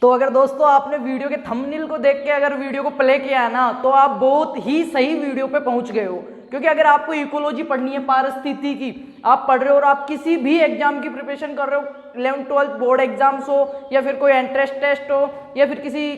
तो अगर दोस्तों आपने वीडियो के थंबनेल को देख के अगर वीडियो को प्ले किया है ना, तो आप बहुत ही सही वीडियो पे पहुंच गए हो। क्योंकि अगर आपको इकोलॉजी पढ़नी है, पारिस्थितिकी आप पढ़ रहे हो और आप किसी भी एग्जाम की प्रिपरेशन कर रहे हो, 11th 12th बोर्ड एग्जाम्स हो या फिर कोई एंट्रेंस टेस्ट हो या फिर किसी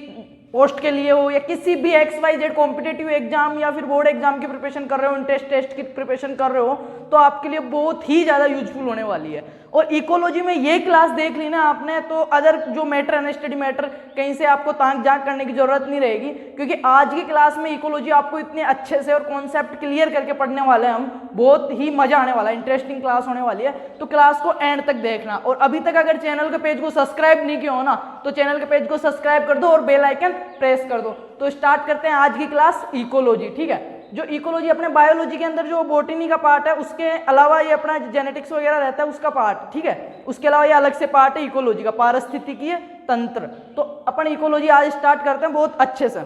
पोस्ट के लिए हो या किसी भी XYZ कॉम्पिटेटिव एग्जाम या फिर बोर्ड एग्जाम की प्रिपरेशन कर रहे हो, एंट्रेंस टेस्ट की प्रिपरेशन कर रहे हो, तो आपके लिए बहुत ही ज़्यादा यूजफुल होने वाली है। और इकोलॉजी में ये क्लास देख ली ना आपने, तो अदर जो मैटर है ना, स्टडी मैटर, कहीं से आपको ताक झांक करने की जरूरत नहीं रहेगी। क्योंकि आज की क्लास में इकोलॉजी आपको इतने अच्छे से और कॉन्सेप्ट क्लियर करके पढ़ने वाले हैं हम, बहुत ही मजा आने वाला है, इंटरेस्टिंग क्लास होने वाली है। तो क्लास को एंड तक देखना। और अभी तक अगर चैनल के पेज को सब्सक्राइब नहीं किया हो ना, तो चैनल के पेज को सब्सक्राइब कर दो और बेल आइकन प्रेस कर दो। तो स्टार्ट करते हैं आज की क्लास इकोलॉजी। ठीक है, जो इकोलॉजी अपने बायोलॉजी के अंदर जो बॉटनी का पार्ट है, उसके अलावा ये अपना जेनेटिक्स वगैरह रहता है उसका पार्ट, ठीक है, उसके अलावा ये अलग से पार्ट है इकोलॉजी का, पारिस्थितिकीय तंत्र। तो अपन इकोलॉजी आज स्टार्ट करते हैं बहुत अच्छे से।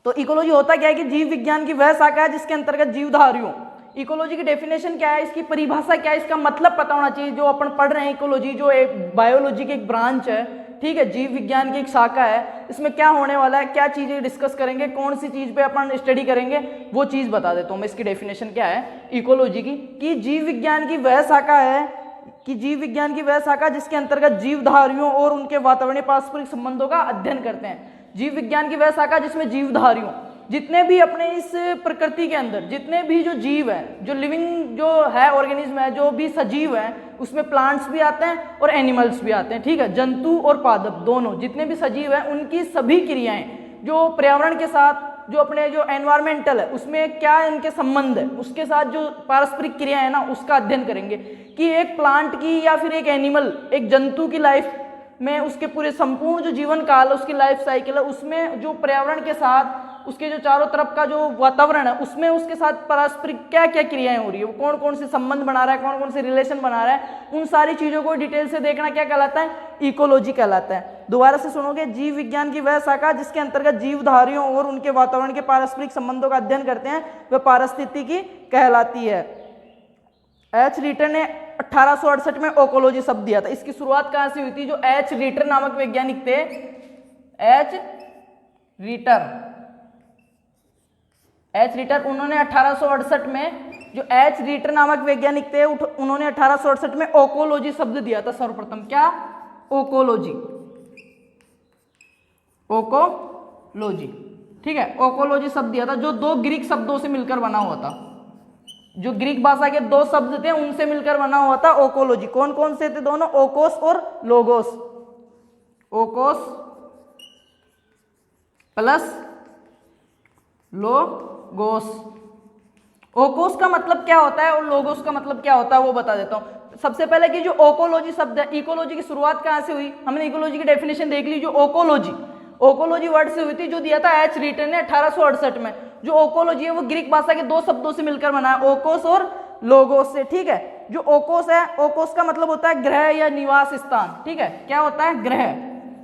तो इकोलॉजी होता क्या है कि जीव विज्ञान की वह शाखा है जिसके अंतर्गत जीवधारियों। इकोलॉजी की डेफिनेशन क्या है, इसकी परिभाषा क्या है, इसका मतलब पता होना चाहिए। जो अपन पढ़ रहे हैं इकोलॉजी, जो एक बायोलॉजी की एक ब्रांच है, ठीक है, जीव विज्ञान की एक शाखा है, इसमें क्या होने वाला है, क्या चीजें डिस्कस करेंगे, कौन सी चीज पे अपन स्टडी करेंगे, वो चीज बता देता हूं मैं। इसकी डेफिनेशन क्या है इकोलॉजी की, कि जीव विज्ञान की वह शाखा है, कि जीव विज्ञान की वह शाखा जिसके अंतर्गत जीवधारियों और उनके वातावरणीय पारस्परिक संबंधों का अध्ययन करते हैं। जीव विज्ञान की वह शाखा जिसमें जीवधारियों, जितने भी अपने इस प्रकृति के अंदर जितने भी जो जीव है, जो लिविंग जो है ऑर्गेनिज्म है, जो भी सजीव है, उसमें प्लांट्स भी आते हैं और एनिमल्स भी आते हैं, ठीक है, जंतु और पादप दोनों, जितने भी सजीव हैं उनकी सभी क्रियाएं जो पर्यावरण के साथ, जो अपने जो एनवायरमेंटल है उसमें क्या इनके संबंध है, उसके साथ जो पारस्परिक क्रिया है ना, उसका अध्ययन करेंगे। कि एक प्लांट की या फिर एक एनिमल, एक जंतु की लाइफ में, उसके पूरे संपूर्ण जो जीवन काल है, उसकी लाइफ साइकिल है, उसमें जो पर्यावरण के साथ, उसके जो चारों तरफ का जो वातावरण है, उसमें उसके साथ पारस्परिक क्या क्या क्रियाएं हो रही है, वो कौन कौन से संबंध बना रहा है, कौन कौन से रिलेशन बना रहा है, उन सारी चीजों को डिटेल से देखना क्या कहलाता है, इकोलॉजी कहलाता है। दोबारा से सुनोगे, जीव विज्ञान की वह शाखा जिसके अंतर्गत जीवधारियों और उनके वातावरण के पारस्परिक संबंधों का अध्ययन करते हैं, वह पारिस्थितिकी कहलाती है। एच रीटर ने 1868 में ओकोलॉजी शब्द दिया था। इसकी शुरुआत कहां से हुई थी? जो एच रीटर नामक वैज्ञानिक थे, एच रीटर, उन्होंने 1868 में, जो एच रीटर नामक वैज्ञानिक थे, उन्होंने 1868 में ओकोलॉजी शब्द दिया था सर्वप्रथम। क्या? ओकोलॉजी, ओकोलॉजी, ठीक है, ओकोलॉजी शब्द दिया था, जो दो ग्रीक शब्दों से मिलकर बना हुआ था। जो ग्रीक भाषा के दो शब्द थे उनसे मिलकर बना हुआ था ओकोलॉजी। कौन कौन से थे दोनों? ओकोस और लोगोस। Oikos plus logos. ओकोस का मतलब क्या होता है और लोगोस का मतलब क्या होता है वो बता देता हूं। सबसे पहले कि जो ओकोलॉजी शब्द है, इकोलॉजी की शुरुआत कहां से हुई? हमने इकोलॉजी की डेफिनेशन देख ली। जो ओकोलॉजी वर्ड से हुई थी, जो दिया था एच रीटर ने 1868 में। जो ओकोलॉजी है वो ग्रीक भाषा के दो शब्दों से मिलकर बना है, ओकोस और लोगोस से, ठीक है। जो ओकोस है, ओकोस का मतलब होता है ग्रह या निवास स्थान, ठीक है। क्या होता है? ग्रह,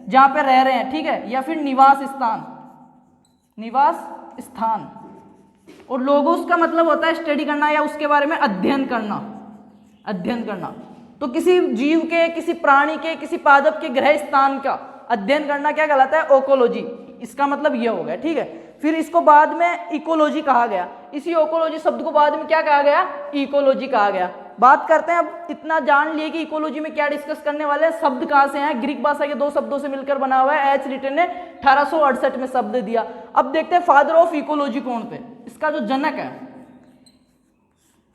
जहां पे रह रहे हैं, ठीक है, या फिर निवास स्थान, निवास स्थान। और लोगोस का मतलब होता है स्टडी करना या उसके बारे में अध्ययन करना, अध्ययन करना। तो किसी जीव के, किसी प्राणी के, किसी पादप के ग्रह स्थान का अध्ययन करना क्या कहलाता है? ओकोलॉजी। इसका मतलब यह हो गया, ठीक है। फिर इसको बाद में इकोलॉजी कहा गया। इसी ओकोलॉजी शब्द को बाद में क्या कहा गया? इकोलॉजी कहा गया। बात करते हैं, अब इतना जान लिए कि इकोलॉजी में क्या डिस्कस करने वाले हैं। शब्द कहां से हैं? ग्रीक भाषा के दो शब्दों से मिलकर बना हुआ है। एच रीटर ने 1868 में शब्द दिया। अब देखते हैं फादर ऑफ इकोलॉजी कौन थे। इसका जो जनक है,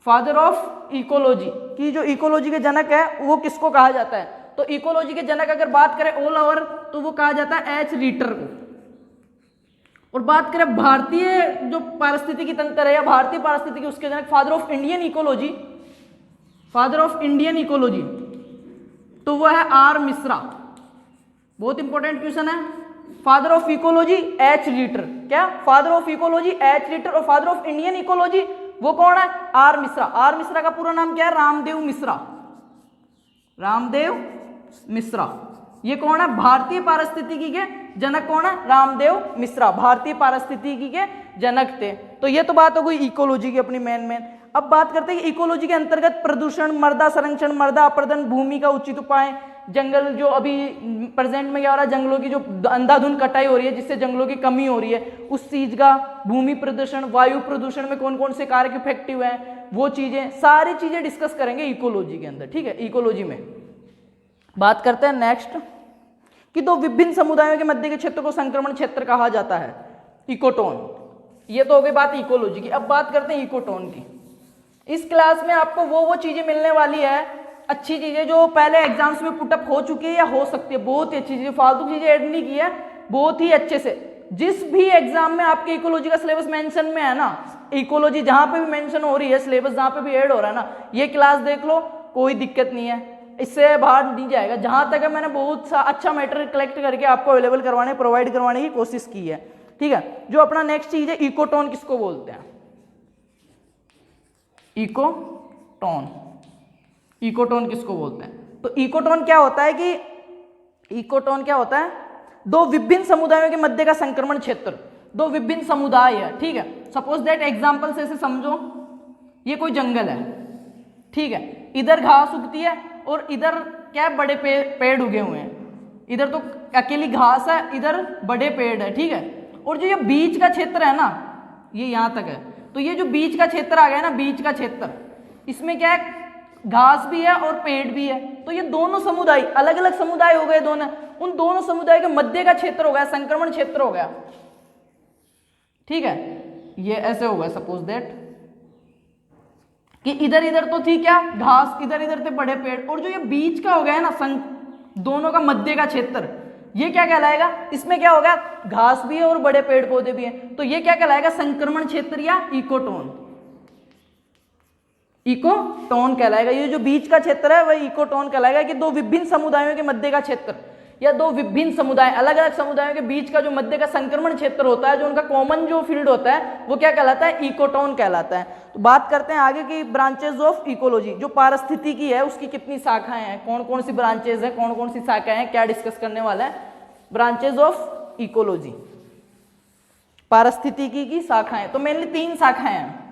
फादर ऑफ इकोलॉजी की, जो इकोलॉजी के जनक है, वो किसको कहा जाता है? तो इकोलॉजी के जनक अगर बात करें ऑल ओवर, तो वो कहा जाता है एच रीटर को। और बात करें भारतीय जो पारिस्थितिकी तंत्र है या भारतीय पारिस्थितिकी, उसके जनक father of Indian ecology, father of Indian ecology, तो वह है आर मिश्रा। बहुत इंपॉर्टेंट क्वेश्चन है। Father of ecology H Reiter. क्या? Father of ecology H Reiter. और फादर ऑफ इंडियन इकोलॉजी वो कौन है? आर मिश्रा। आर मिश्रा का पूरा नाम क्या है? रामदेव मिश्रा। रामदेव मिश्रा। ये कौन है? भारतीय पारिस्थितिकी के जनक कौन है? रामदेव मिश्रा, भारतीय पारिस्थितिकी के जनक थे। तो ये तो बात हो गई इकोलॉजी की अपनी मेन। अब बात करते हैं कि इकोलॉजी के अंतर्गत प्रदूषण, मृदा संरक्षण, मृदा अपरदन, भूमि का उचित उपाय, जंगल जो अभी प्रेजेंट में क्या हो रहा है, जंगलों की जो अंधाधुंध कटाई हो रही है जिससे जंगलों की कमी हो रही है, उस चीज का, भूमि प्रदूषण, वायु प्रदूषण में कौन कौन से कारक इफेक्टिव हैं, वो चीजें, सारी चीजें डिस्कस करेंगे इकोलॉजी के अंदर। ठीक है, इकोलॉजी में बात करते हैं नेक्स्ट कि दो विभिन्न समुदायों के मध्य के क्षेत्र को संक्रमण क्षेत्र कहा जाता है, इकोटोन। ये तो हो गई बात इकोलॉजी की। अब बात करते हैं इकोटोन की। इस क्लास में आपको वो चीजें मिलने वाली है, अच्छी चीजें जो पहले एग्जाम्स में पुटअप हो चुकी है या हो सकती है, बहुत ही अच्छी चीजें, फालतू चीजें ऐड नहीं की है, बहुत ही अच्छे से। जिस भी एग्जाम में आपके इकोलॉजी का सिलेबस मेंशन में है ना, इकोलॉजी जहां पे भी मेंशन हो रही है, सिलेबस जहां पे भी ऐड हो रहा है ना, ये क्लास देख लो, कोई दिक्कत नहीं है, इससे बाहर नहीं जाएगा। जहां तक है मैंने बहुत अच्छा मैटर कलेक्ट करके आपको अवेलेबल करवाने, प्रोवाइड करवाने की कोशिश की है। ठीक है, जो अपना नेक्स्ट चीज है इकोटोन, किसको बोलते हैं? इकोटोन। इकोटोन किसको बोलते हैं? तो इकोटोन क्या होता है कि इकोटोन क्या होता है, दो विभिन्न समुदायों के मध्य का संक्रमण क्षेत्र। दो विभिन्न समुदाय है, ठीक है, सपोज दैट एग्जांपल से समझो, ये कोई जंगल है, ठीक है, इधर घास उगती है और इधर क्या बड़े पेड़ उगे हुए हैं, इधर तो अकेली घास है, इधर बड़े पेड़ है, ठीक है, और जो ये बीच का क्षेत्र है ना, ये यहां तक है, तो ये जो बीच का क्षेत्र आ गया ना, बीच का क्षेत्र, इसमें क्या है, घास भी है और पेड़ भी है, तो ये दोनों समुदाय अलग अलग समुदाय हो गए, दोनों, उन दोनों समुदाय के मध्य का क्षेत्र हो गया, संक्रमण क्षेत्र हो गया। ठीक है, ये ऐसे हो गया, सपोज दैट कि इधर इधर तो थी क्या घास, इधर इधर थे बड़े पेड़, और जो ये बीच का हो गया है ना, दोनों का मध्य का क्षेत्र, ये क्या कहलाएगा, इसमें क्या होगा, घास भी है और बड़े पेड़ पौधे भी हैं, तो ये क्या कहलाएगा, संक्रमण क्षेत्र या इकोटोन। इकोटोन कहलाएगा, ये जो बीच का क्षेत्र है वह इकोटोन कहलाएगा, कि दो विभिन्न समुदायों के मध्य का क्षेत्र या दो विभिन्न समुदाय, अलग अलग समुदायों के बीच का जो मध्य का संक्रमण क्षेत्र होता है, जो उनका कॉमन जो फील्ड होता है, वो क्या कहलाता है, इकोटोन कहलाता है। तो बात करते हैं आगे की ब्रांचेज ऑफ इकोलॉजी, जो पारिस्थितिकी है उसकी कितनी शाखाएं हैं, कौन कौन सी ब्रांचेज है, कौन कौन सी शाखाएं हैं, क्या डिस्कस करने वाला है। ब्रांचेज ऑफ इकोलॉजी, पारिस्थितिकी की शाखाएं, तो मेनली 3 शाखाएं हैं,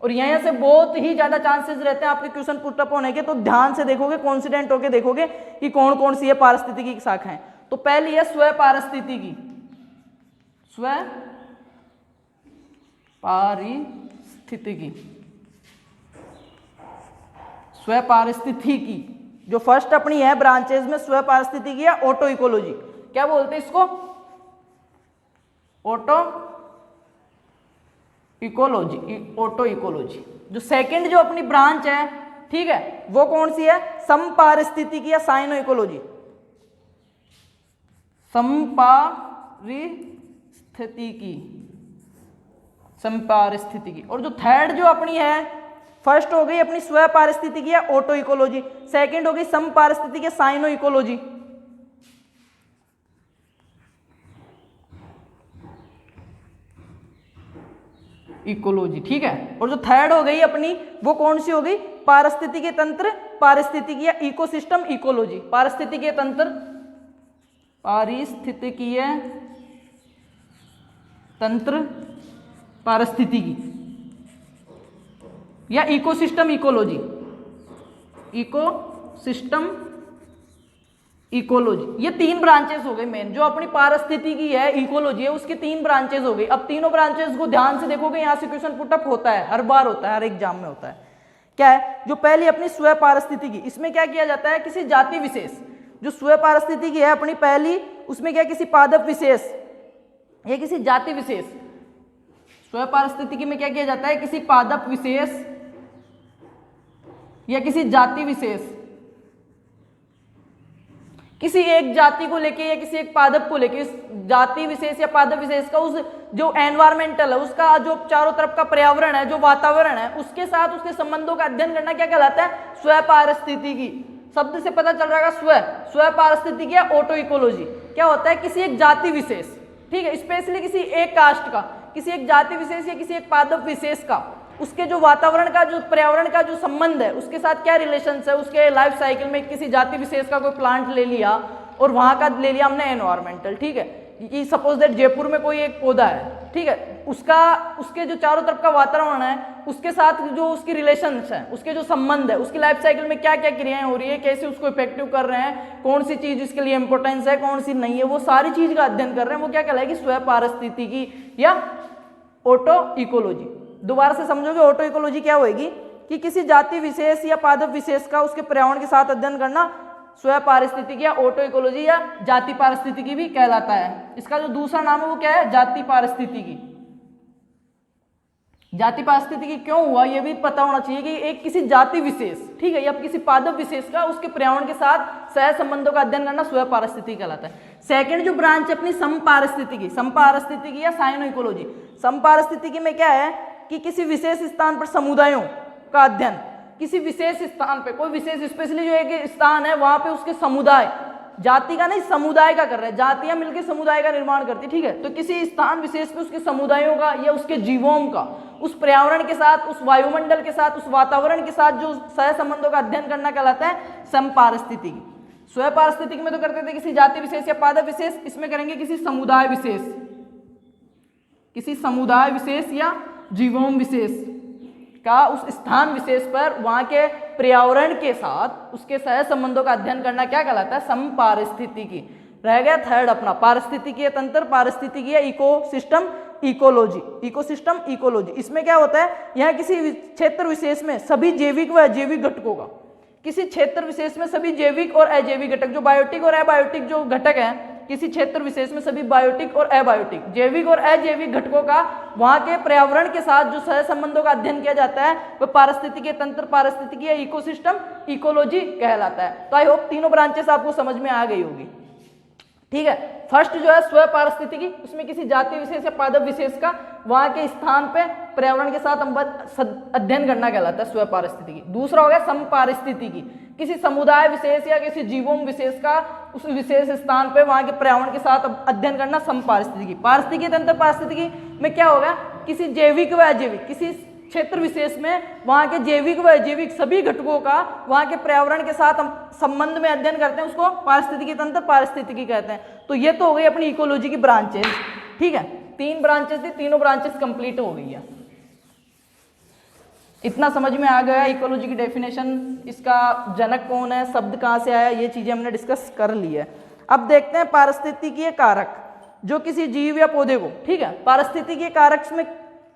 और यहाँ से बहुत ही ज्यादा चांसेस रहते हैं आपके क्वेश्चन पुटअप होने के, तो ध्यान से देखोगे, कॉन्फिडेंट होके देखोगे कि कौन कौन सी है पारिस्थितिकी की शाखाएं। तो पहली है स्व पारिस्थितिकी, स्व पारिस्थितिकी, स्व पारिस्थितिकी जो फर्स्ट अपनी है ब्रांचेज में, स्व पारिस्थितिकी या ऑटो इकोलॉजी, क्या बोलते हैं इसको, ऑटो इकोलॉजी, ऑटो इकोलॉजी। जो सेकंड जो अपनी ब्रांच है, ठीक है, वो कौन सी है, समपारिस्थितिकी या साइनो इकोलॉजी, समपारिस्थितिकी, समपारिस्थितिकी। और जो थर्ड जो अपनी है, फर्स्ट हो गई अपनी स्व पारिस्थितिकी या ऑटो इकोलॉजी, सेकंड हो गई समपारिस्थितिकी या साइनो इकोलॉजी। इकोलॉजी, ठीक है, और जो थर्ड हो गई अपनी, वो कौन सी हो गई, पारिस्थितिकी तंत्र, पारिस्थितिकी या इकोसिस्टम इकोलॉजी, पारिस्थितिकी तंत्र, पारिस्थितिकीय तंत्र पारिस्थितिकी या इकोसिस्टम इकोलॉजी, इकोसिस्टम इकोलॉजी। ये 3 ब्रांचेस हो गई मेन, जो अपनी पारिस्थितिकी है, इकोलॉजी है, उसकी 3 ब्रांचेस हो गई। अब तीनों ब्रांचेस को ध्यान से देखोगे, यहां से क्वेश्चन पुटअप होता है, हर बार होता है, हर एग्जाम में होता है। क्या है, जो पहली अपनी स्व पारिस्थितिकी, इसमें क्या किया जाता है, किसी जाति विशेष, जो स्व पारिस्थितिकी है अपनी पहली, उसमें क्या, किसी पादप विशेष या किसी जाति विशेष, स्व पारिस्थितिकी में क्या किया जाता है, किसी पादप विशेष या किसी जाति विशेष, किसी एक जाति को लेके या किसी एक पादप को लेके, इस जाति विशेष या पादप विशेष का उस जो एनवायरमेंटल है, उसका जो चारों तरफ का पर्यावरण है, जो वातावरण है, उसके साथ उसके संबंधों का अध्ययन करना क्या कहलाता है, स्व पारिस्थितिकी। शब्द से पता चल रहा है, स्व पारिस्थितिकी या ऑटो इकोलॉजी क्या होता है, किसी एक जाति विशेष, ठीक है, स्पेशली किसी एक कास्ट का, किसी एक जाति विशेष या किसी एक पादप विशेष का, उसके जो वातावरण का, जो पर्यावरण का जो संबंध है, उसके साथ क्या रिलेशन है, उसके लाइफ साइकिल में किसी जाति विशेष का कोई प्लांट ले लिया और वहां का ले लिया हमने एनवायरमेंटल, ठीक है, कि सपोज दैट जयपुर में कोई एक पौधा है, ठीक है, उसके जो चारों तरफ का वातावरण है, उसके साथ जो उसकी रिलेशंस है, उसके जो संबंध है, उसकी लाइफ साइकिल में क्या क्या क्रियाएं हो रही है, कैसे उसको इफेक्टिव कर रहे हैं, कौन सी चीज इसके लिए इंपॉर्टेंस है, कौन सी नहीं है, वो सारी चीज का अध्ययन कर रहे हैं, वो क्या कहलाएगी, स्वयं पारिस्थितिकी या ऑटो इकोलॉजी। दोबारा से समझोगे, ऑटो इकोलॉजी क्या होगी कि किसी जाति विशेष या पादप विशेष का उसके पर्यावरण के साथ अध्ययन करना स्वयं पारिस्थितिकी या ऑटो इकोलॉजी या जाति पारिस्थितिकी भी कहलाता है। इसका जो दूसरा नाम है वो क्या है, जाति पारिस्थितिकी। जाति पारिस्थितिकी क्यों हुआ ये भी पता होना चाहिए कि एक किसी जाति विशेष, ठीक है, या किसी पादप विशेष का उसके पर्यावरण के साथ सह संबंधों का अध्ययन करना स्वयं पारिस्थितिकी कहलाता है। सेकंड जो ब्रांच है अपनी समपारिस्थितिकी या साइनो इकोलॉजी। समपारिस्थितिकी में क्या है कि किसी विशेष स्थान पर समुदायों का अध्ययन, किसी विशेष स्थान पे, कोई विशेष स्पेशली जो एक स्थान है वहां पे उसके समुदाय, जाति का नहीं समुदाय का कर रहे हैं, जातियां मिलकर समुदाय का निर्माण करती, ठीक है, तो किसी स्थान विशेष पे उसके समुदायों का या उसके जीवों का उस पर्यावरण के साथ, उस वायुमंडल के साथ, उस वातावरण के साथ जो सह संबंधों का अध्ययन करना कहलाता है समपारिस्थितिकी। स्वयं पारिस्थितिकी में तो करते थे किसी जाति विशेष या पादप विशेष, इसमें करेंगे किसी समुदाय विशेष, किसी समुदाय विशेष या जीवों विशेष का उस स्थान विशेष पर वहां के पर्यावरण के साथ उसके सह संबंधों का अध्ययन करना क्या कहलाता है, समपारिस्थितिकी। रह गया थर्ड अपना पारिस्थितिकीय तंत्र, पारिस्थितिकीय इकोसिस्टम इकोलॉजी, इकोसिस्टम इकोलॉजी। इसमें क्या होता है, यहाँ किसी क्षेत्र विशेष में सभी जैविक व अजैविक घटकों का, किसी क्षेत्र विशेष में सभी जैविक और अजैविक घटक, जो बायोटिक और अबायोटिक जो घटक हैं, किसी क्षेत्र विशेष में सभी बायोटिक और अबायोटिक, जैविक और अजैविक घटकों का वहां के पर्यावरण के साथ जो सह संबंधों का अध्ययन किया जाता है वह पारिस्थितिकीय तंत्र, पारिस्थितिकीय इकोसिस्टम इकोलॉजी कहलाता है। तो आई होप तीनों ब्रांचेस आपको समझ में आ गई होगी, ठीक है। फर्स्ट जो है स्वयं पारिस्थितिकी, उसमें किसी जाति विशेष या पादप विशेष का वहां के स्थान पे पर्यावरण के साथ अध्ययन करना कहलाता है स्वयं पारिस्थितिकी। दूसरा हो गया समपारिस्थितिकी, किसी समुदाय विशेष या किसी जीवों विशेष का उस विशेष स्थान पे वहां के पर्यावरण के साथ अध्ययन करना समपारिस्थितिकी। पारिस्थितिकी तंत्र पारिस्थितिकी में क्या होगा, किसी जैविक व अजैविक, किसी क्षेत्र विशेष में वहां के जैविक व अजैविक सभी घटकों का वहां के पर्यावरण के साथ संबंध में अध्ययन करते हैं, उसको पारिस्थितिकी तंत्र पारिस्थितिकी कहते हैं। तो ये तो हो गई अपनी इकोलॉजी की ब्रांचेस, ठीक है। 3 ब्रांचेस थी, तीनों ब्रांचेस कंप्लीट हो गई है। इतना समझ में आ गया इकोलॉजी की डेफिनेशन, इसका जनक कौन है, शब्द कहाँ से आया, ये चीजें हमने डिस्कस कर ली है। अब देखते हैं पारिस्थितिकीय कारक जो किसी जीव या पौधे को, ठीक है, पारिस्थितिकीय कारक में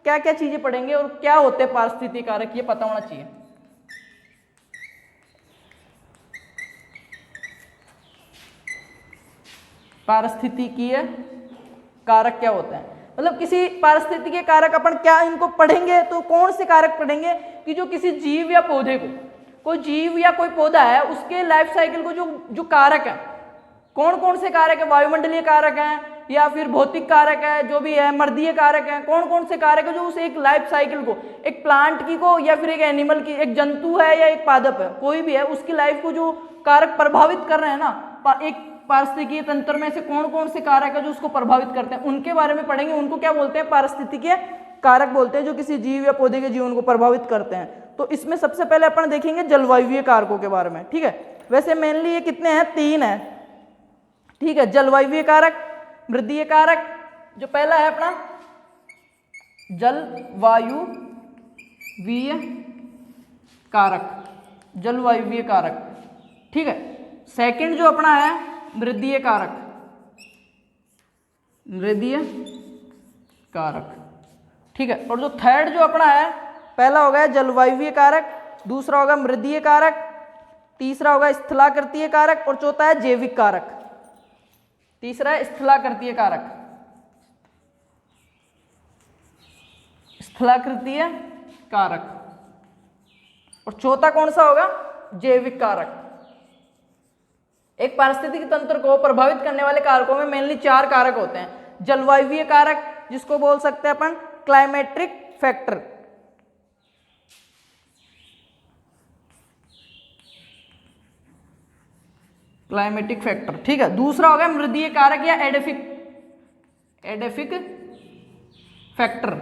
क्या क्या चीजें पढ़ेंगे और क्या होते हैं पारिस्थितिकीय कारक, ये पता होना चाहिए। पारिस्थितिकीय कारक क्या होते हैं, मतलब किसी पारिस्थितिकीय कारक अपन क्या इनको पढ़ेंगे तो कौन से कारक पढ़ेंगे कि जो किसी जीव या पौधे को, कोई जीव या कोई पौधा है उसके लाइफ साइकिल को जो कारक है, कौन कौन से कारक है, वायुमंडलीय कारक हैं या फिर भौतिक कारक है, जो भी है मर्दीय कारक है, कौन कौन से कारक है जो उस एक लाइफ साइकिल को, एक प्लांट की को या फिर एक एनिमल की, एक जंतु है या एक पादप है, कोई भी है, उसकी लाइफ को जो कारक प्रभावित कर रहे हैं ना, एक पारिस्थितिकीय तंत्र में से कौन कौन से कारक है जो उसको प्रभावित करते हैं, उनके बारे में पढ़ेंगे। उनको क्या बोलते हैं, पारिस्थितिकीय कारक बोलते हैं, जो किसी जीव या पौधे के जीवन को प्रभावित करते हैं। तो इसमें सबसे पहले अपन देखेंगे जलवायुवीय कारकों के बारे में, ठीक है। वैसे मेनली ये कितने हैं, 3 है, ठीक है। जलवायुवीय कारक, मृदीय कारक, जो पहला है अपना जलवायुवीय कारक, जलवायुवीय कारक, ठीक है। सेकंड जो अपना है मृदीय कारक, मृदीय कारक, ठीक है। और जो थर्ड जो अपना है, पहला हो गया जलवायुवीय कारक, दूसरा होगा मृदीय कारक, तीसरा होगा स्थलाकृतीय कारक और चौथा है जैविक कारक। तीसरा है स्थलाकृतीय कारक, स्थलाकृतीय कारक, और चौथा कौन सा होगा, जैविक कारक। एक पारिस्थितिक तंत्र को प्रभावित करने वाले कारकों में मेनली 4 कारक होते हैं। जलवायुवीय कारक, जिसको बोल सकते हैं अपन क्लाइमेट्रिक फैक्टर, क्लाइमेटिक फैक्टर, ठीक है। दूसरा होगा मृदीय कारक या एडेफिक फैक्टर।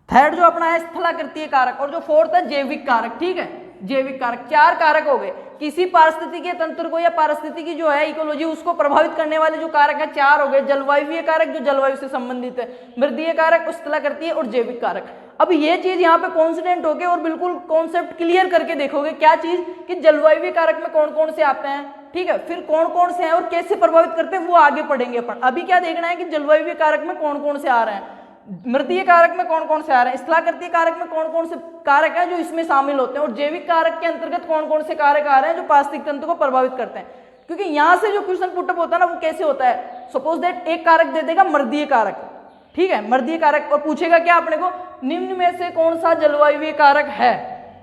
थर्ड जो अपना है स्थलाकृतीय कारक, और जो फोर्थ है जैविक कारक, ठीक है। जैविक कारक, 4 कारक हो गए। किसी पारिस्थितिकीय तंत्र को या पारिस्थितिकी जो है इकोलॉजी उसको प्रभावित करने वाले जो कारक है 4 हो गए। जलवायु कारक जो जलवायु से संबंधित है, मृदीय कारक, स्थलाकृतिय और जैविक कारक। अब ये चीज यहाँ पे कॉन्सिडेंट होके और बिल्कुल कॉन्सेप्ट क्लियर करके देखोगे क्या चीज कि जलवायु कारक में कौन कौन से आते हैं, ठीक है, फिर कौन कौन से हैं और कैसे प्रभावित करते हैं वो आगे पढ़ेंगे अपन। अभी क्या देखना है कि जलवायु कारक में कौन कौन से आ रहे हैं, मृदीय कारक में कौन कौन से आ रहे हैं, स्थलाकृतिय कारक में कौन कौन से कारक हैं जो इसमें शामिल होते हैं, और जैविक कारक के अंतर्गत कौन कौन से कारक आ रहे हैं जो पारिस्थितिक तंत्र को प्रभावित करते हैं। क्योंकि यहां से जो क्वेश्चन पुटअप होता है ना वो कैसे होता है, सपोज दैट एक कारक दे देगा मृदीय कारक, ठीक है, मृदीय कारक, और पूछेगा क्या अपने को, निम्न में से कौन सा जलवायु कारक है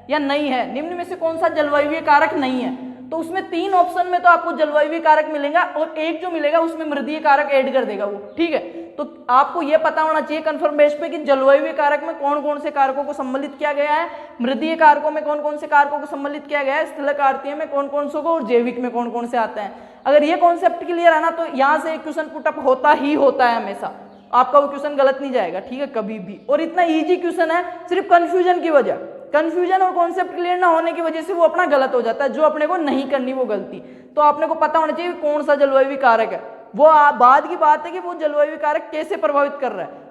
या नहीं है, निम्न में से कौन सा जलवायु कारक नहीं है। तो उसमें 3 ऑप्शन में तो आपको जलवायु कारक मिलेगा और एक जो मिलेगा उसमें मृदीय कारक ऐड कर देगा वो, ठीक है। तो आपको यह पता होना चाहिए कंफर्म बेस पे कि जलवायु कारक में कौन कौन से कारकों को सम्मिलित किया गया है, मृदीय कारकों में कौन कौन से कारकों को सम्मिलित किया गया है, स्थलाकृतिय में कौन कौन से को और जैविक में कौन कौन से आते हैं। अगर ये कॉन्सेप्ट क्लियर है ना तो यहाँ से एक क्वेश्चन पुटअप होता ही होता है हमेशा, आपका वो क्वेश्चन गलत नहीं जाएगा, ठीक है, कभी भी। और इतना इजी क्वेश्चन है, सिर्फ कंफ्यूजन की वजह, कंफ्यूजन और कॉन्सेप्ट क्लियर ना होने की वजह से वो अपना गलत हो जाता है, जो अपने को नहीं करनी वो गलती। तो आपने को पता होना चाहिए कौन सा जलवायु कारक है, वो बाद की बात है कि वो जलवायु कारक कैसे प्रभावित कर रहा है।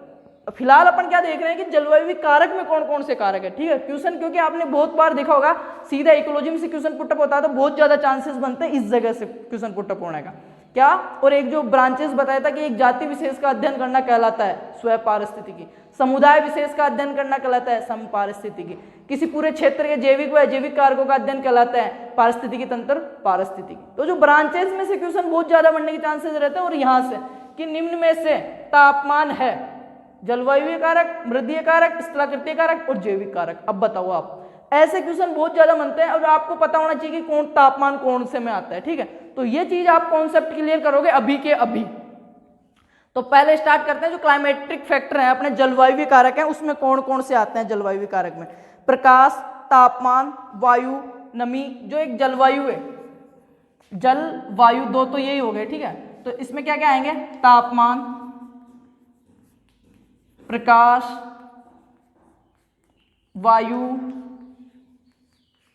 फिलहाल अपन क्या देख रहे हैं कि जलवायु कारक में कौन कौन से कारक है, ठीक है। क्वेश्चन क्योंकि आपने बहुत बार देखा होगा सीधा इकोलॉजी में से क्वेश्चन पुटअप होता है तो बहुत ज्यादा चांसेस बनते हैं इस जगह से क्वेश्चन पुटअप होने का। क्या, और एक जो ब्रांचेस बताया था कि एक जाति विशेष का अध्ययन करना कहलाता है स्व पारिस्थितिकी, समुदाय विशेष का अध्ययन करना कहलाता है सम पारिस्थितिकी, किसी पूरे क्षेत्र के जैविक व अजैविक कारकों का अध्ययन कहलाता है पारिस्थितिकी तंत्र पारिस्थितिकी। तो जो ब्रांचेस में से क्वेश्चन बहुत ज्यादा बनने के चांसेस रहते हैं। और यहाँ से कि निम्न में से तापमान है जलवायु कारक, मृदीय कारक, स्थलाकृतिय कारक और जैविक कारक। अब बताओ आप, ऐसे क्वेश्चन बहुत ज्यादा बनते हैं और आपको पता होना चाहिए कि कौन तापमान कौन से में आता है, ठीक है। तो ये चीज आप कॉन्सेप्ट क्लियर करोगे अभी के अभी। तो पहले स्टार्ट करते हैं जो क्लाइमेट्रिक फैक्टर है अपने जलवायु कारक है उसमें कौन कौन से आते हैं जलवायु कारक में, प्रकाश, तापमान, वायु, नमी। जो एक जलवायु है, जल वायु दो तो यही हो गए, ठीक है। तो इसमें क्या क्या आएंगे, तापमान, प्रकाश, वायु,